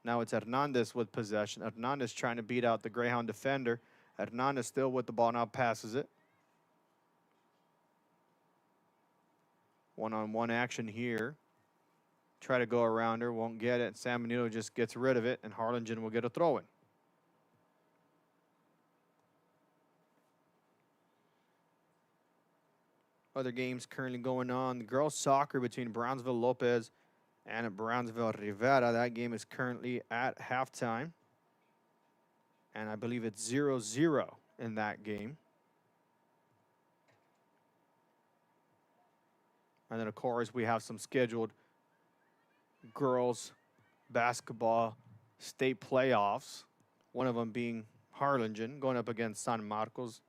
Now it's Hernandez with possession. Hernandez trying to beat out the Greyhound defender. Hernandez still with the ball, now passes it. One-on-one action here. Try to go around her, won't get it. San Benito just gets rid of it, and Harlingen will get a throw-in. Other games currently going on. The girls' soccer between Brownsville Lopez and Brownsville Rivera. That game is currently at halftime. And I believe it's 0-0 in that game. And then, of course, we have some scheduled girls basketball state playoffs. One of them being Harlingen going up against San Marcos.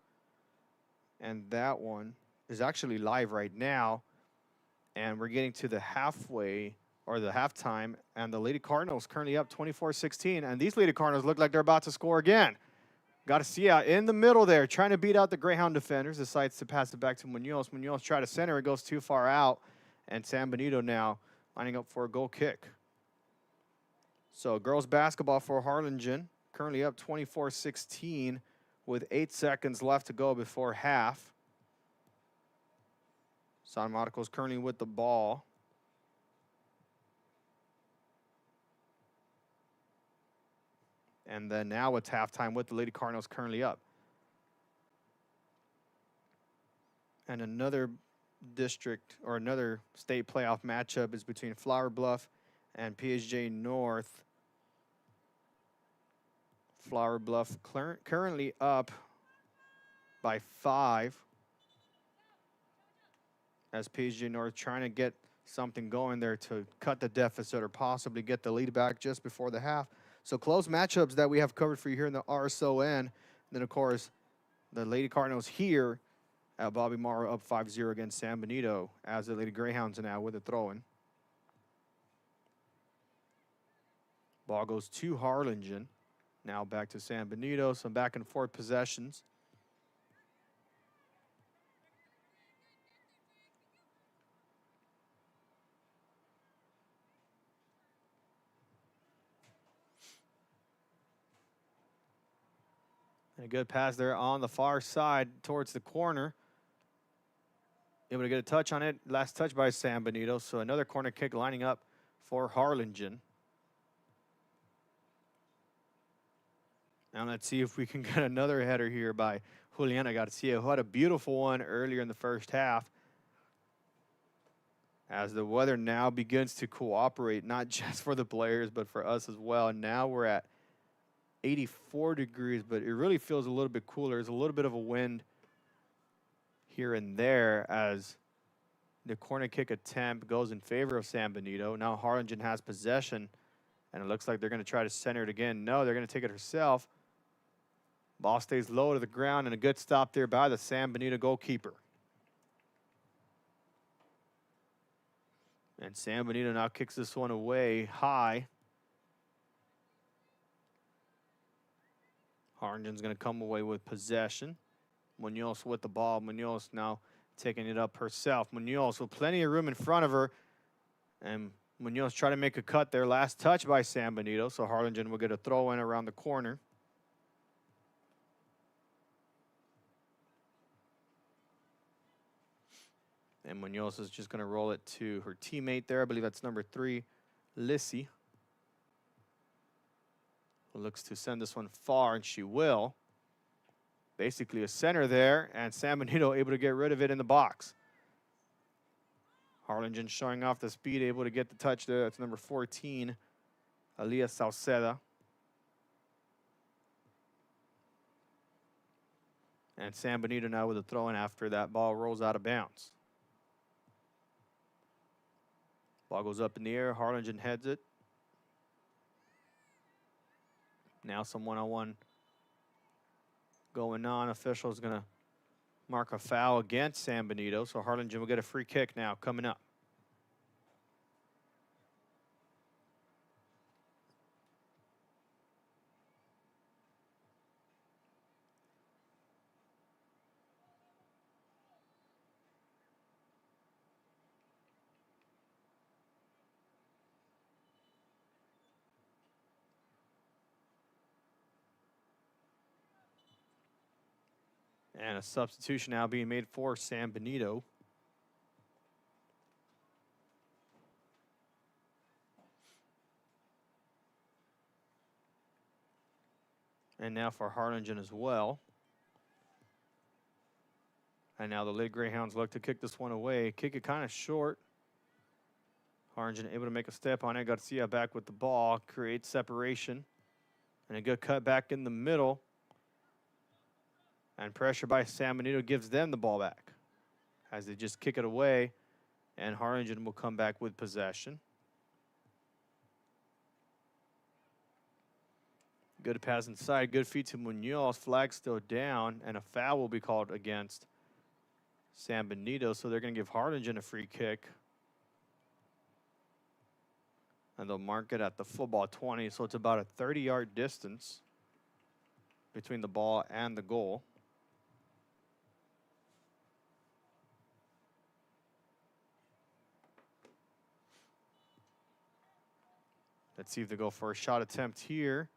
And that one is actually live right now, and we're getting to the halfway or the halftime, and the Lady Cardinals currently up 24-16, and these Lady Cardinals look like they're about to score again. Garcia in the middle there, trying to beat out the Greyhound defenders, decides to pass it back to Munoz. Munoz try to center, it goes too far out, and San Benito now lining up for a goal kick. So girls basketball for Harlingen, currently up 24-16 with 8 seconds left to go before half. San Marcos currently with the ball. And then now it's halftime with the Lady Cardinals currently up. And another district or another state playoff matchup is between Flower Bluff and PSJ North. Flower Bluff currently up by 5. As PSJ North trying to get something going there to cut the deficit or possibly get the lead back just before the half. So close matchups that we have covered for you here in the RSON. And then, of course, the Lady Cardinals here at Bobby Morrow up 5-0 against San Benito as the Lady Greyhounds are now with a throw-in. Ball goes to Harlingen. Now back to San Benito. Some back and forth possessions. And a good pass there on the far side towards the corner. Able to get a touch on it. Last touch by San Benito. So another corner kick lining up for Harlingen. Now let's see if we can get another header here by Juliana Garcia, who had a beautiful one earlier in the first half. As the weather now begins to cooperate, not just for the players, but for us as well. And now we're at 84 degrees, but it really feels a little bit cooler. There's a little bit of a wind here and there as the corner kick attempt goes in favor of San Benito. Now Harlingen has possession, and it looks like they're going to try to center it again. No, they're going to take it herself. Ball stays low to the ground, and a good stop there by the San Benito goalkeeper. And San Benito now kicks this one away high. Harlingen's going to come away with possession. Munoz with the ball. Munoz now taking it up herself. Munoz with plenty of room in front of her. And Munoz trying to make a cut there. Last touch by San Benito. So Harlingen will get a throw in around the corner. And Munoz is just going to roll it to her teammate there. I believe that's number 3, Lissy. Who looks to send this one far, and she will. Basically a center there, and San Benito able to get rid of it in the box. Harlingen showing off the speed, able to get the touch there. That's number 14, Aaliyah Sauceda. And San Benito now with a throw-in after that ball rolls out of bounds. Ball goes up in the air. Harlingen heads it. Now some one-on-one going on. Official is going to mark a foul against San Benito. So Harlingen will get a free kick now coming up. And a substitution now being made for San Benito. And now for Harlingen as well. And now the Lid Greyhounds look to kick this one away. Kick it kind of short. Harlingen able to make a step on it. Garcia back with the ball. Creates separation. And a good cut back in the middle. And pressure by San Benito gives them the ball back as they just kick it away. And Harlingen will come back with possession. Good pass inside. Good feed to Munoz. Flag still down. And a foul will be called against San Benito. So they're going to give Harlingen a free kick. And they'll mark it at the football 20. So it's about a 30-yard distance between the ball and the goal. Let's see if they go for a shot attempt here.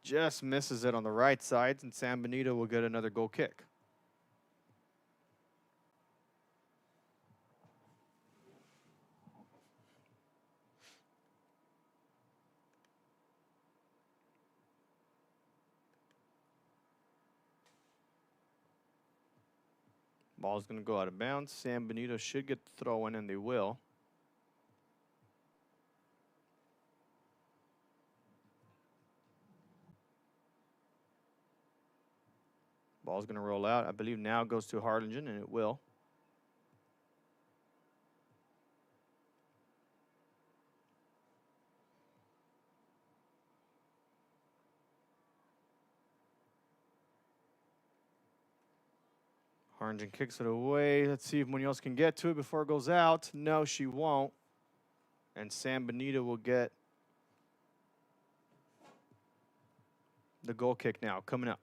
Just misses it on the right side, and San Benito will get another goal kick. Ball's going to go out of bounds. San Benito should get the throw in, and they will. Ball's going to roll out. I believe now it goes to Harlingen, and it will. Harlingen kicks it away. Let's see if Munoz can get to it before it goes out. No, she won't. And San Benito will get the goal kick now coming up.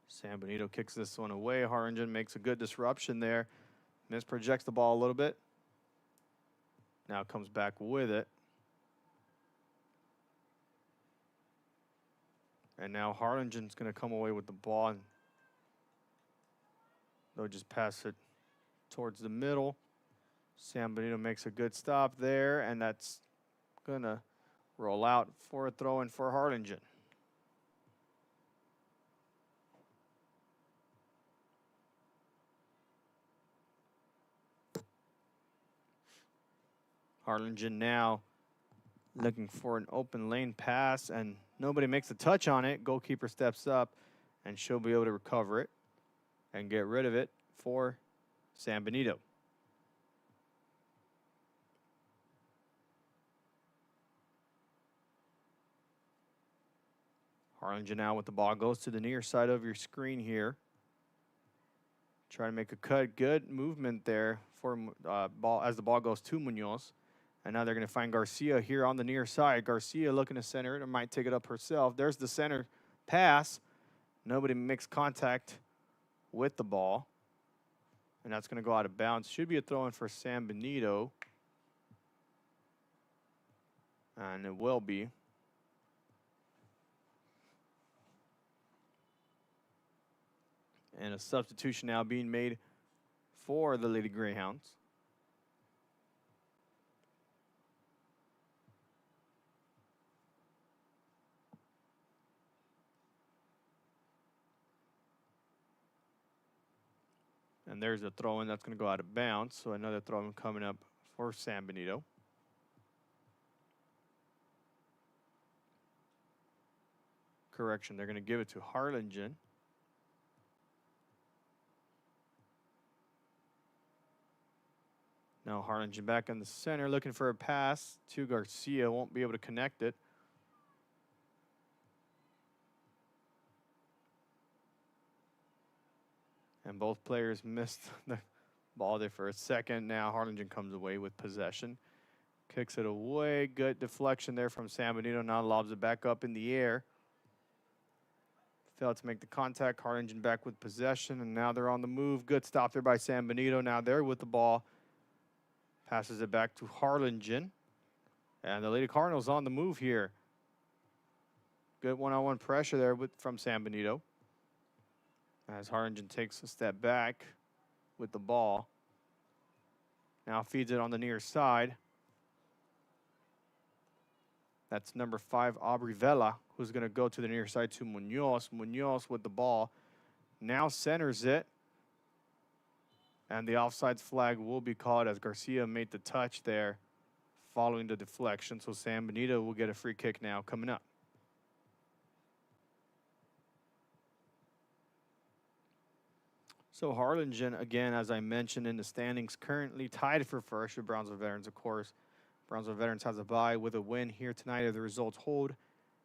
San Benito kicks this one away. Harlingen makes a good disruption there. Misprojects the ball a little bit. Now comes back with it. And now Harlingen's going to come away with the ball. And they'll just pass it towards the middle. San Benito makes a good stop there, and that's going to roll out for a throw-in for Harlingen. Harlingen now looking for an open lane pass, and nobody makes a touch on it. Goalkeeper steps up, and she'll be able to recover it and get rid of it for San Benito. Harlingen now with the ball. Goes to the near side of your screen here. Try to make a cut. Good movement there for ball as the ball goes to Munoz. And now they're going to find Garcia here on the near side. Garcia looking to center it, or might take it up herself. There's the center pass. Nobody makes contact with the ball. And that's going to go out of bounds. Should be a throw-in for San Benito. And it will be. And a substitution now being made for the Lady Greyhounds. And there's a throw-in that's going to go out of bounds. So another throw-in coming up for San Benito. Correction, they're going to give it to Harlingen. Now Harlingen back in the center, looking for a pass to Garcia. Won't be able to connect it. And both players missed the ball there for a second. Now Harlingen comes away with possession. Kicks it away. Good deflection there from San Benito. Now lobs it back up in the air. Failed to make the contact. Harlingen back with possession. And now they're on the move. Good stop there by San Benito. Now they're with the ball. Passes it back to Harlingen. And the Lady Cardinals on the move here. Good one-on-one pressure there from San Benito. As Harlingen takes a step back with the ball. Now feeds it on the near side. That's number 5, Aubrey Vela, who's going to go to the near side to Munoz. Munoz with the ball. Now centers it. And the offsides flag will be called as Garcia made the touch there following the deflection. So San Benito will get a free kick now coming up. So Harlingen, again, as I mentioned in the standings, currently tied for first with Brownsville Veterans, of course. Brownsville Veterans has a bye with a win here tonight. If the results hold,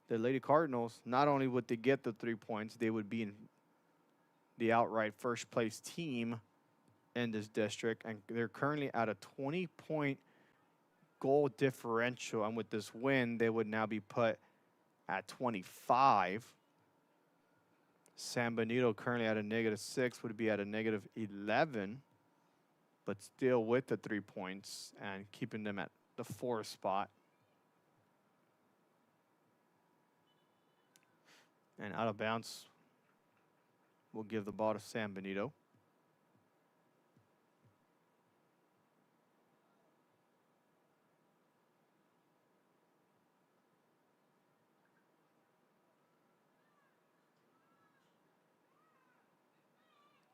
the Lady Cardinals, not only would they get the 3 points, they would be in the outright first place team in this district. And they're currently at a 20-point goal differential. And with this win, they would now be put at 25. San Benito currently at a -6 would be at a -11, but still with the 3 points and keeping them at the 4th spot. And out of bounds, we'll give the ball to San Benito.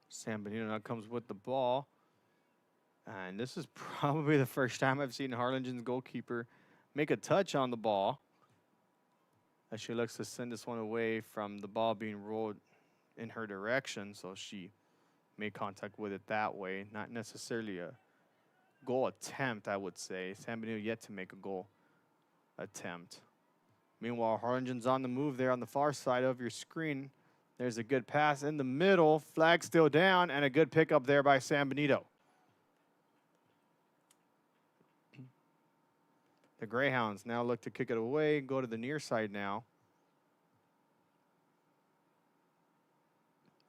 San Benito now comes with the ball. And this is probably the first time I've seen Harlingen's goalkeeper make a touch on the ball. As she looks to send this one away from the ball being rolled in her direction. So she made contact with it that way. Not necessarily a goal attempt, I would say. San Benito yet to make a goal attempt. Meanwhile, Harlingen's on the move there on the far side of your screen. There's a good pass in the middle. Flag still down, and a good pickup there by San Benito. The Greyhounds now look to kick it away, go to the near side now.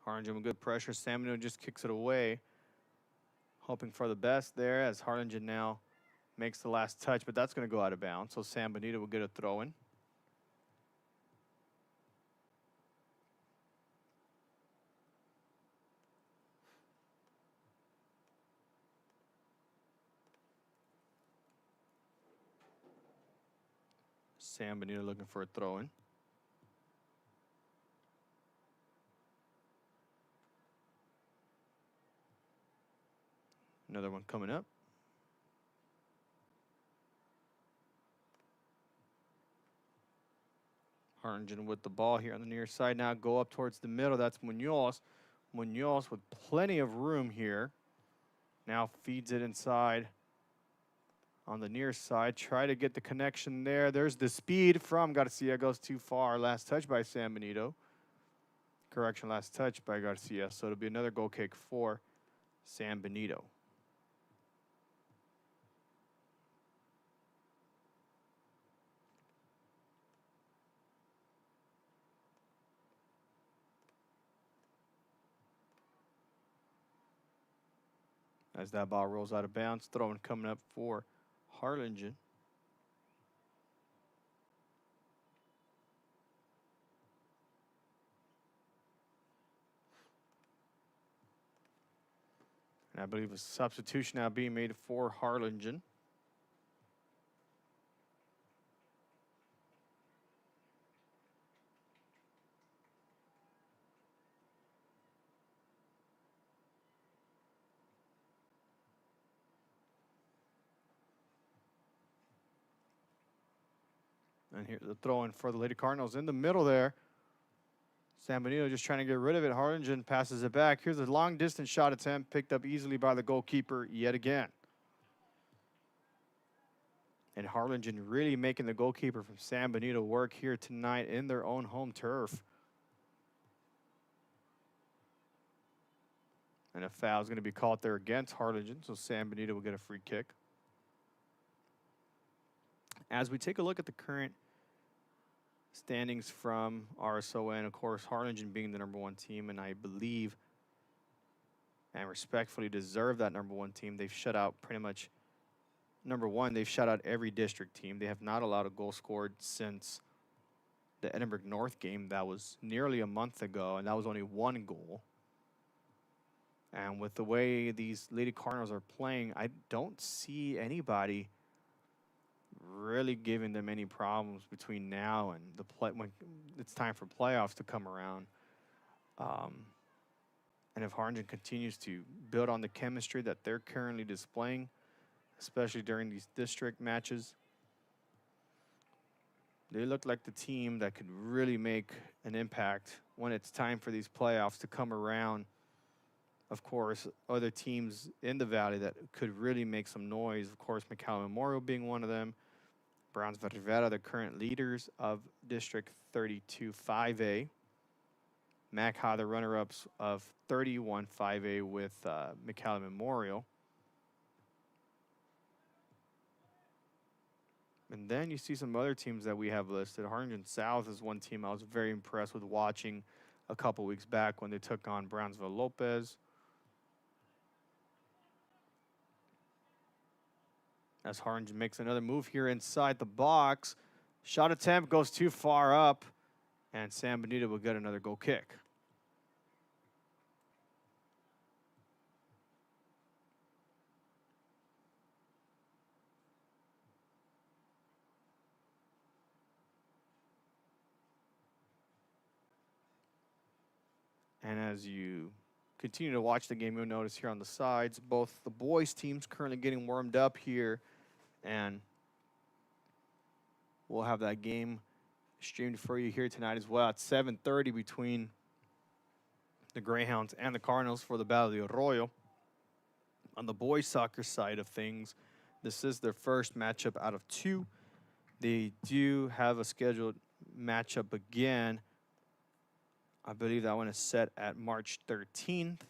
Harlingen with good pressure. San Benito just kicks it away. Hoping for the best there as Harlingen now makes the last touch, but that's going to go out of bounds. So San Benito will get a throw in. San Benito looking for a throw-in. Another one coming up. Harlingen with the ball here on the near side now. Go up towards the middle. That's Munoz. Munoz with plenty of room here. Now feeds it inside on the near side. Try to get the connection there. There's the speed from Garcia. Goes too far. Last touch by San Benito. Correction, last touch by Garcia. So it'll be another goal kick for San Benito. As that ball rolls out of bounds, throwing coming up for Harlingen. And I believe a substitution now being made for Harlingen. And here's the throw in for the Lady Cardinals in the middle there. San Benito just trying to get rid of it. Harlingen passes it back. Here's a long distance shot attempt picked up easily by the goalkeeper yet again. And Harlingen really making the goalkeeper from San Benito work here tonight in their own home turf. And a foul is going to be called there against Harlingen, so San Benito will get a free kick. As we take a look at the current standings from RSON, of course, Harlingen being the #1 team, and I believe and respectfully deserve that #1 team. They've shut out pretty much, #1, they've shut out every district team. They have not allowed a goal scored since the Edinburgh North game. That was nearly a month ago, and that was only 1 goal. And with the way these Lady Cardinals are playing, I don't see anybody really giving them any problems between now and when it's time for playoffs to come around. And if Harlingen continues to build on the chemistry that they're currently displaying, especially during these district matches, they look like the team that could really make an impact when it's time for these playoffs to come around. Of course, other teams in the Valley that could really make some noise, of course, McAllen Memorial being one of them. Brownsville Rivera, the current leaders of District 32 5A. MacHa, the runner-ups of 31 5A with McAllen Memorial. And then you see some other teams that we have listed. Harlingen South is one team I was very impressed with watching a couple weeks back when they took on Brownsville Lopez. As Harlingen makes another move here inside the box. Shot attempt goes too far up, and San Benito will get another goal kick. And as you continue to watch the game, you'll notice here on the sides, both the boys' teams currently getting warmed up here. And we'll have that game streamed for you here tonight as well at 7:30 between the Greyhounds and the Cardinals for the Battle of the Arroyo. On the boys' soccer side of things, this is their first matchup out of 2. They do have a scheduled matchup again. I believe that one is set at March 13th.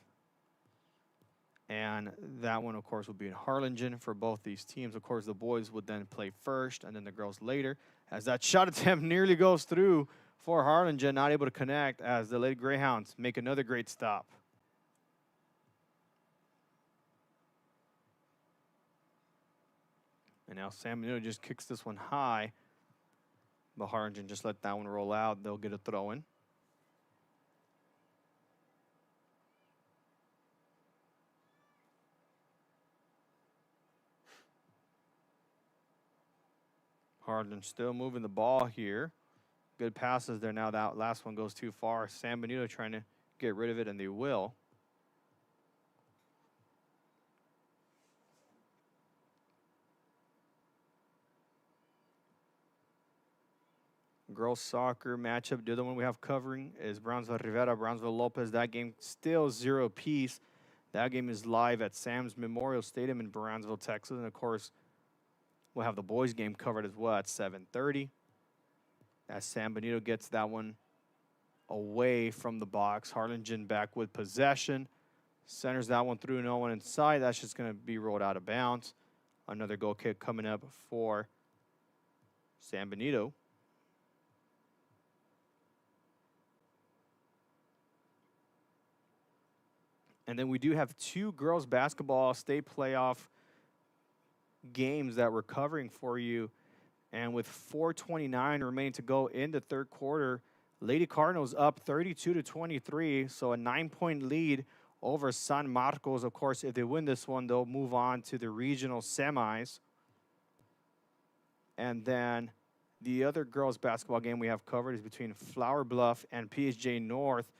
And that one, of course, will be in Harlingen for both these teams. Of course, the boys would then play first and then the girls later. As that shot attempt nearly goes through for Harlingen, not able to connect as the Lady Greyhounds make another great stop. And now San Benito just kicks this one high. But Harlingen just let that one roll out. They'll get a throw in. Harlingen still moving the ball here. Good passes there. Now that last one goes too far. San Benito trying to get rid of it, and they will. Girls soccer matchup. The other one we have covering is Brownsville Rivera, Brownsville Lopez. That game still 0 apiece. That game is live at Sam's Memorial Stadium in Brownsville, Texas. And, of course, We'll have the boys game covered as well at 7:30. As San Benito gets that one away from the box. Harlingen back with possession. Centers that one through, no one inside. That's just going to be rolled out of bounds. Another goal kick coming up for San Benito. And then we do have 2 girls basketball state playoff games that we're covering for you. And with 4:29 remaining to go in the third quarter, Lady Cardinals up 32-23, so a 9-point lead over San Marcos. Of course, if they win this one, they'll move on to the regional semis. And then the other girls basketball game we have covered is between Flower Bluff and PSJ North.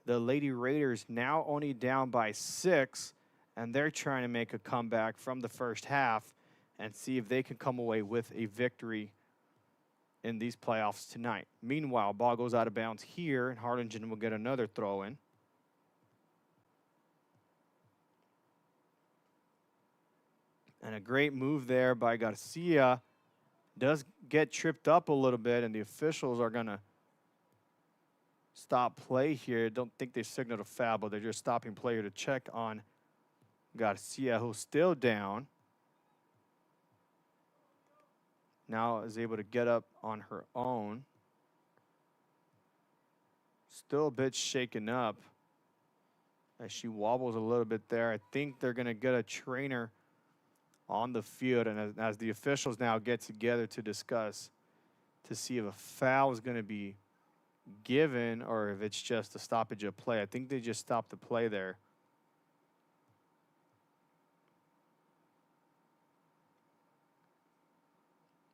The Lady Raiders now only down by 6, and they're trying to make a comeback from the first half and see if they can come away with a victory in these playoffs tonight. Meanwhile, ball goes out of bounds here, and Harlingen will get another throw in. And a great move there by Garcia. Does get tripped up a little bit, and the officials are going to stop play here. Don't think they signaled a foul, but they're just stopping play here to check on Garcia, who's still down. Now is able to get up on her own. Still a bit shaken up as she wobbles a little bit there. I think they're going to get a trainer on the field, and as the officials now get together to discuss to see if a foul is going to be given or if it's just a stoppage of play. I think they just stopped the play there.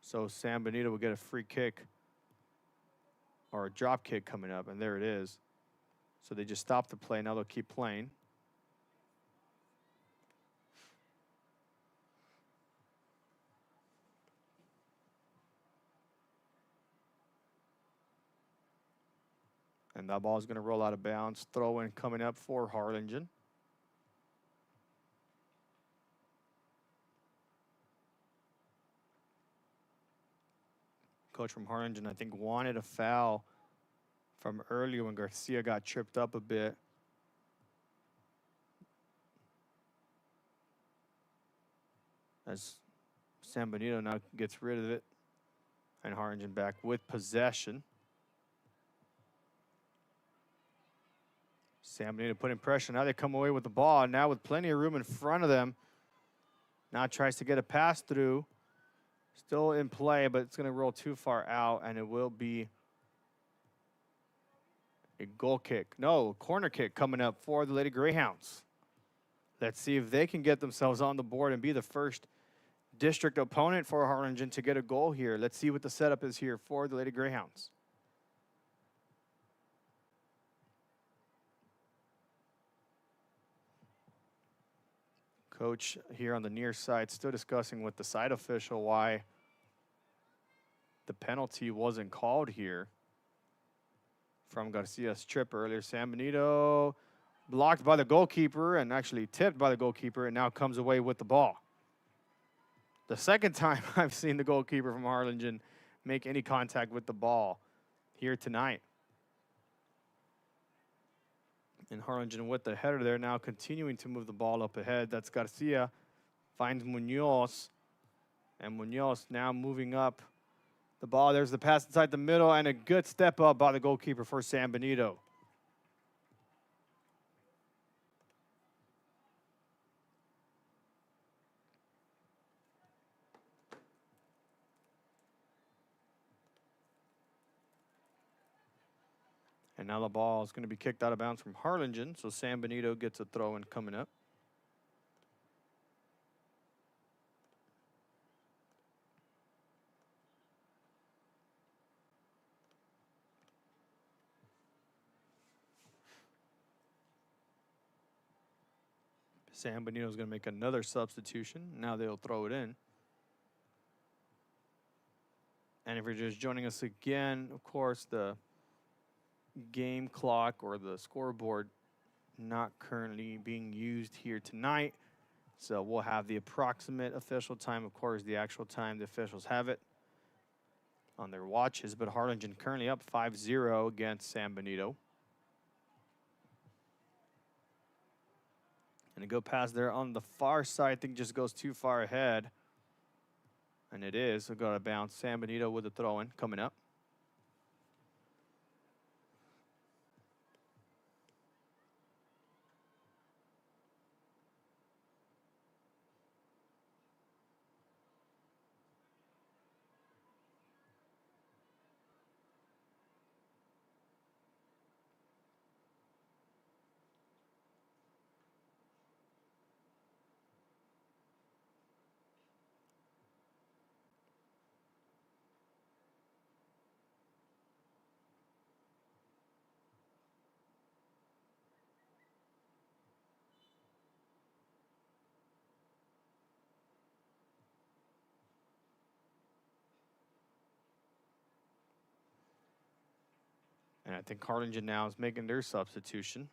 So San Benito will get a free kick or a drop kick coming up, and there it is. So they just stopped the play. Now they'll keep playing. And that ball is going to roll out of bounds. Throw in coming up for Harlingen. Coach from Harlingen, I think, wanted a foul from earlier when Garcia got tripped up a bit. As San Benito now gets rid of it. And Harlingen back with possession. San Benito putting pressure. Now they come away with the ball. Now with plenty of room in front of them. Now tries to get a pass through. Still in play, but it's going to roll too far out, and it will be a goal kick. No, corner kick coming up for the Lady Greyhounds. Let's see if they can get themselves on the board and be the first district opponent for Harlingen to get a goal here. Let's see what the setup is here for the Lady Greyhounds. Coach here on the near side still discussing with the side official why the penalty wasn't called here from Garcia's trip earlier. San Benito blocked by the goalkeeper and actually tipped by the goalkeeper and now comes away with the ball. The second time I've seen the goalkeeper from Harlingen make any contact with the ball here tonight. And Harlingen with the header there now continuing to move the ball up ahead. That's Garcia. Finds Munoz. And Munoz now moving up the ball. There's the pass inside the middle and a good step up by the goalkeeper for San Benito. And now the ball is going to be kicked out of bounds from Harlingen, so San Benito gets a throw in coming up. San Benito is going to make another substitution. Now they'll throw it in. And if you're just joining us again, of course, the game clock or the scoreboard not currently being used here tonight. So we'll have the approximate official time. Of course, the actual time, the officials have it on their watches. But Harlingen currently up 5-0 against San Benito. And to go past there on the far side, I think just goes too far ahead. And it is. We'll go to bounce. San Benito with a throw-in coming up. And I think Harlingen now is making their substitution.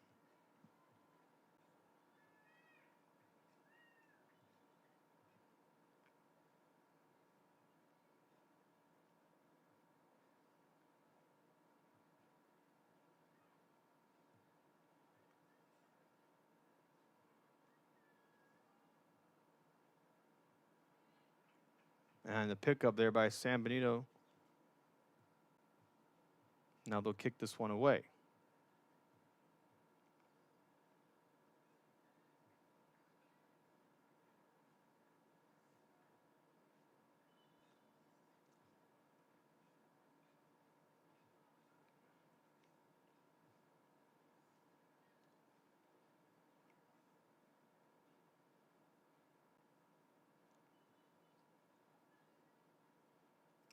And the pickup there by San Benito. Now they'll kick this one away.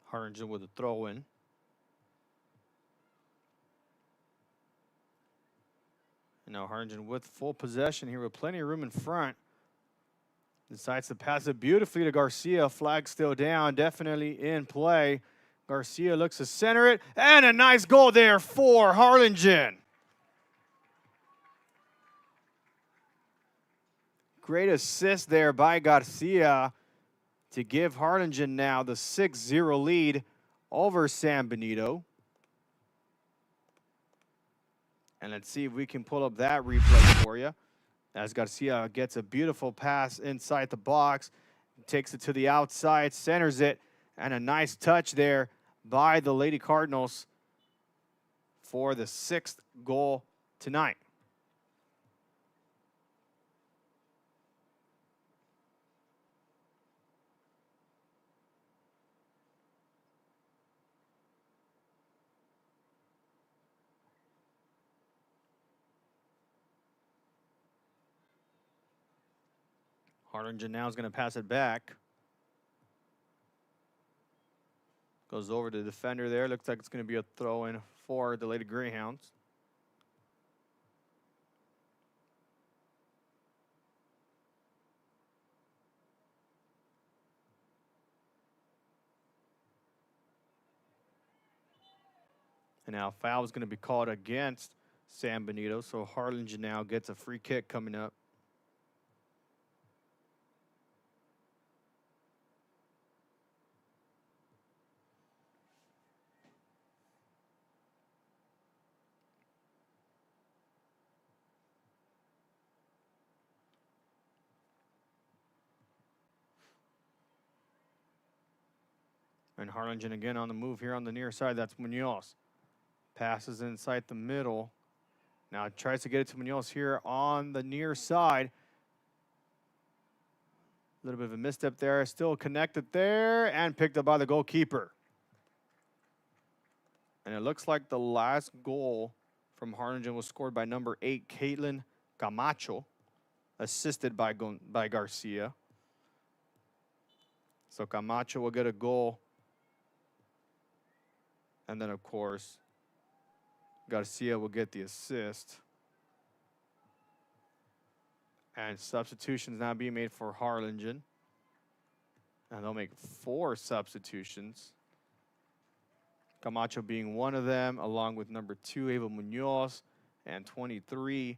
Harlingen with a throw-in. And now Harlingen with full possession here with plenty of room in front. Decides to pass it beautifully to Garcia. Flag still down, definitely in play. Garcia looks to center it, and a nice goal there for Harlingen. Great assist there by Garcia to give Harlingen now the 6-0 lead over San Benito. And let's see if we can pull up that replay for you. As Garcia gets a beautiful pass inside the box, takes it to the outside, centers it, and a nice touch there by the Lady Cardinals for the 6th goal tonight. Harlingen now is going to pass it back. Goes over to the defender there. Looks like it's going to be a throw-in for the Lady Greyhounds. And now foul is going to be called against San Benito. So Harlingen now gets a free kick coming up. And Harlingen again on the move here on the near side. That's Munoz. Passes inside the middle. Now tries to get it to Munoz here on the near side. A little bit of a misstep there. Still connected there and picked up by the goalkeeper. And it looks like the last goal from Harlingen was scored by number 8, Caitlin Camacho, assisted by Garcia. So Camacho will get a goal. And then, of course, Garcia will get the assist. And substitutions now being made for Harlingen. And they'll make 4 substitutions. Camacho being one of them, along with number 2, Ava Munoz, and 23,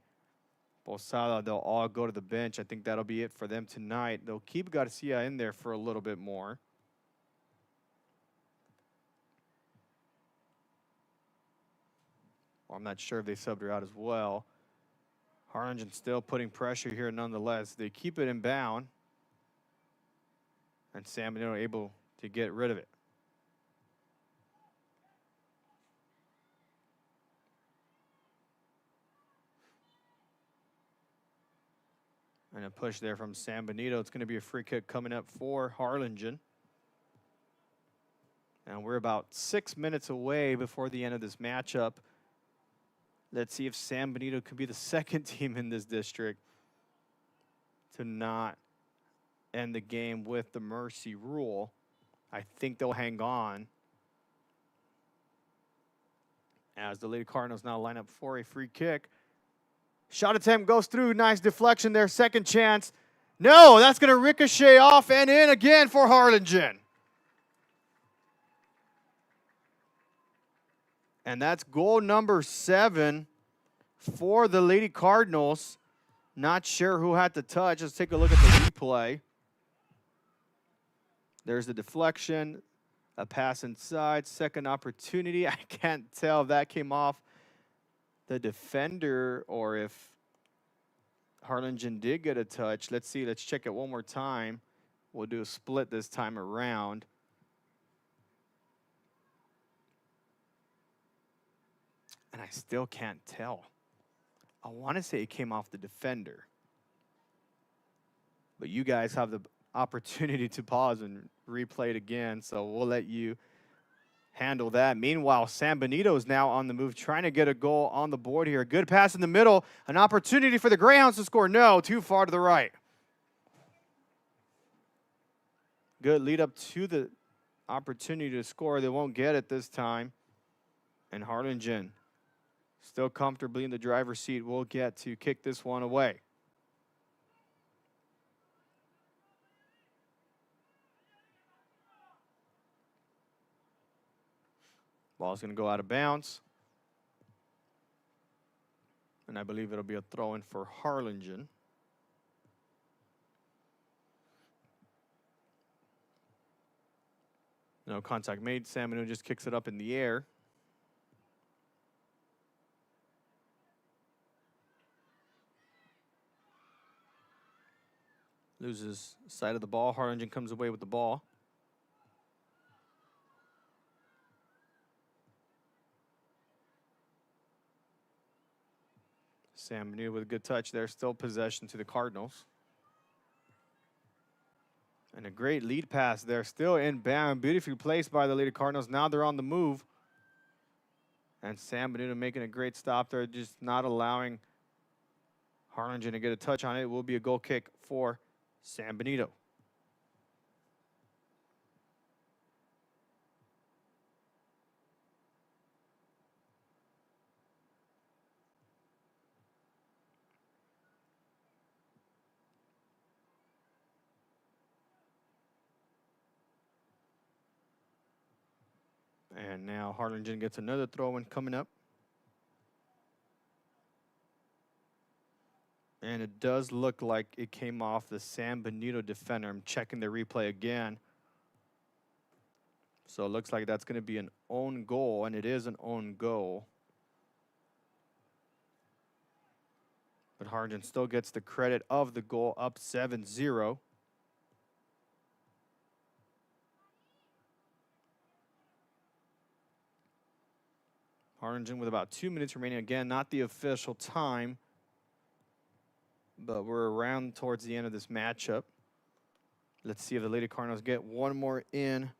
Posada, they'll all go to the bench. I think that'll be it for them tonight. They'll keep Garcia in there for a little bit more. Well, I'm not sure if they subbed her out as well. Harlingen still putting pressure here nonetheless. They keep it inbound. And San Benito able to get rid of it. And a push there from San Benito. It's going to be a free kick coming up for Harlingen. And we're about 6 minutes away before the end of this matchup. Let's see if San Benito can be the second team in this district to not end the game with the mercy rule. I think they'll hang on as the Lady Cardinals now line up for a free kick. Shot attempt goes through. Nice deflection there. Second chance. No, that's going to ricochet off and in again for Harlingen. And that's goal number 7 for the Lady Cardinals. Not sure who had the touch. Let's take a look at the replay. There's the deflection, a pass inside, second opportunity. I can't tell if that came off the defender or if Harlingen did get a touch. Let's see. Let's check it one more time. We'll do a split this time around. And I still can't tell. I want to say it came off the defender. But you guys have the opportunity to pause and replay it again, so we'll let you handle that. Meanwhile, San Benito is now on the move, trying to get a goal on the board here. Good pass in the middle. An opportunity for the Greyhounds to score. No, too far to the right. Good lead up to the opportunity to score. They won't get it this time. And Harlingen, still comfortably in the driver's seat, will get to kick this one away. Ball's going to go out of bounds. And I believe it'll be a throw-in for Harlingen. No contact made. San Benito just kicks it up in the air. Loses sight of the ball. Harlingen comes away with the ball. San Benito with a good touch there. Still possession to the Cardinals. And a great lead pass there. Still inbound. Beautifully placed by the Lady Cardinals. Now they're on the move. And San Benito making a great stop there. Just not allowing Harlingen to get a touch on it. It will be a goal kick for San Benito. And now Harlingen gets another throw-in coming up. And it does look like it came off the San Benito defender. I'm checking the replay again. So it looks like that's going to be an own goal, and it is an own goal. But Harlingen still gets the credit of the goal, up 7-0. Harlingen with about 2 minutes remaining. Again, not the official time, but we're around towards the end of this matchup. Let's see if the Lady Cardinals get one more in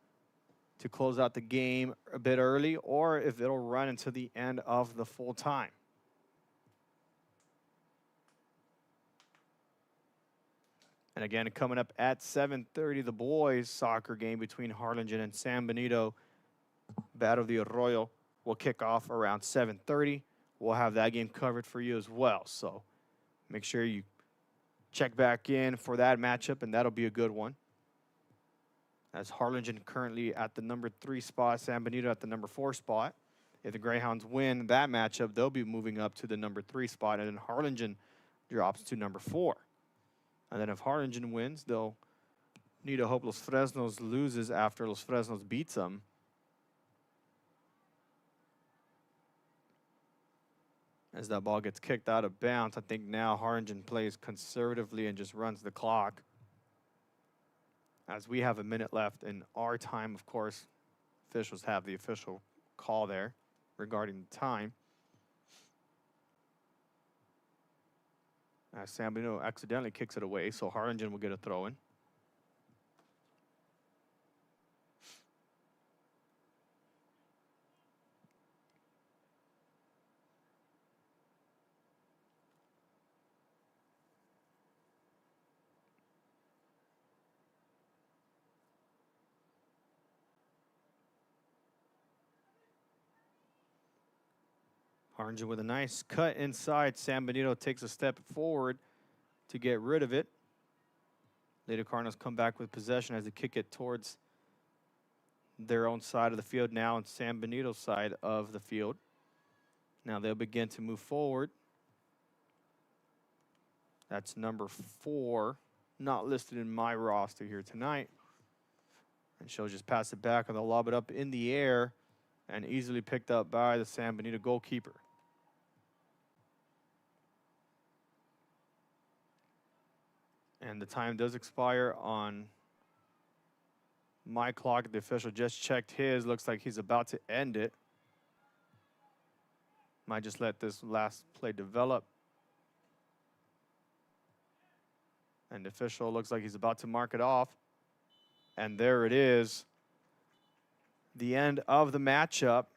to close out the game a bit early, or if it'll run until the end of the full time. And again, coming up at 7:30, the boys' soccer game between Harlingen and San Benito. Battle of the Arroyo will kick off around 7:30. We'll have that game covered for you as well. So make sure you check back in for that matchup, and that'll be a good one. As Harlingen currently at the number 3 spot, San Benito at the number 4 spot. If the Greyhounds win that matchup, they'll be moving up to the number 3 spot. And then Harlingen drops to number 4. And then if Harlingen wins, they'll need to hope Los Fresnos loses after Los Fresnos beats them. As that ball gets kicked out of bounds, I think now Harlingen plays conservatively and just runs the clock. As we have a minute left in our time, of course, officials have the official call there regarding the time. As San Benito accidentally kicks it away, so Harlingen will get a throw in. Harlingen with a nice cut inside. San Benito takes a step forward to get rid of it. Lady Cardinals come back with possession as they kick it towards their own side of the field now on San Benito's side of the field. Now they'll begin to move forward. That's number 4, not listed in my roster here tonight. And she'll just pass it back and they'll lob it up in the air and easily picked up by the San Benito goalkeeper. And the time does expire on my clock. The official just checked his. Looks like he's about to end it. Might just let this last play develop. And the official looks like he's about to mark it off. And there it is. The end of the matchup,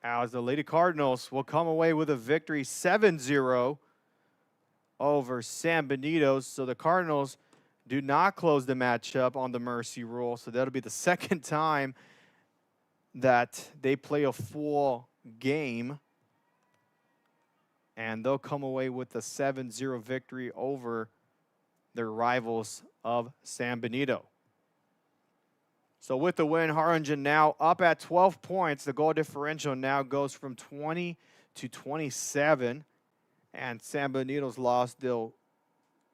as the Lady Cardinals will come away with a victory 7-0 over San Benito. So the Cardinals do not close the matchup on the mercy rule. So that'll be the second time that they play a full game. And they'll come away with a 7-0 victory over their rivals of San Benito. So with the win, Harlingen now up at 12 points. The goal differential now goes from 20 to 27. And San Benito's loss, they'll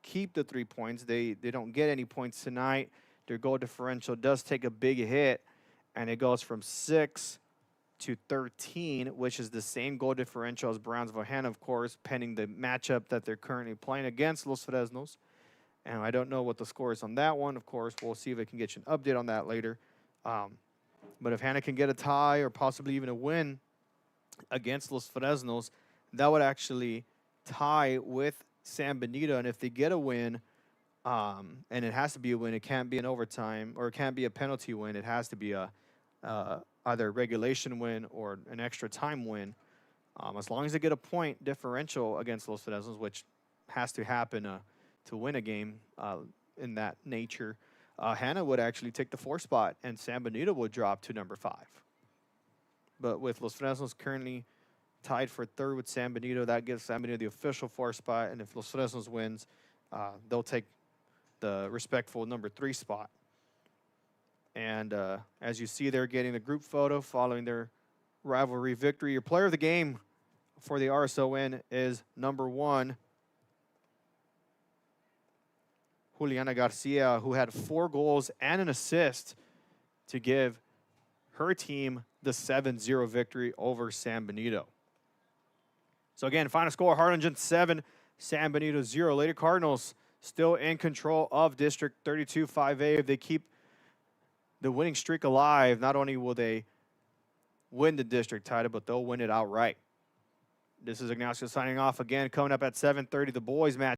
keep the 3 points. They don't get any points tonight. Their goal differential does take a big hit, and it goes from 6 to 13, which is the same goal differential as Brownsville Hannah, of course, pending the matchup that they're currently playing against Los Fresnos. And I don't know what the score is on that one. Of course, we'll see if I can get you an update on that later. But if Hannah can get a tie or possibly even a win against Los Fresnos, that would actually tie with San Benito. And if they get a win, and it has to be a win, it can't be an overtime or it can't be a penalty win. It has to be a either a regulation win or an extra time win. As long as they get a point differential against Los Fresnos, which has to happen to win a game in that nature, Hannah would actually take the 4 spot and San Benito would drop to number 5. But with Los Fresnos currently tied for 3rd with San Benito, that gives San Benito the official 4 spot. And if Los Fresnos wins, they'll take the respectful number 3 spot. And as you see, they're getting the group photo following their rivalry victory. Your player of the game for the RSON is number 1, Juliana Garcia, who had 4 goals and an assist to give her team the 7-0 victory over San Benito. So again, final score, Harlingen 7, San Benito 0. Lady Cardinals still in control of District 32 5A. If they keep the winning streak alive, not only will they win the district title, but they'll win it outright. This is Ignacio signing off again. Coming up at 7:30, the boys match.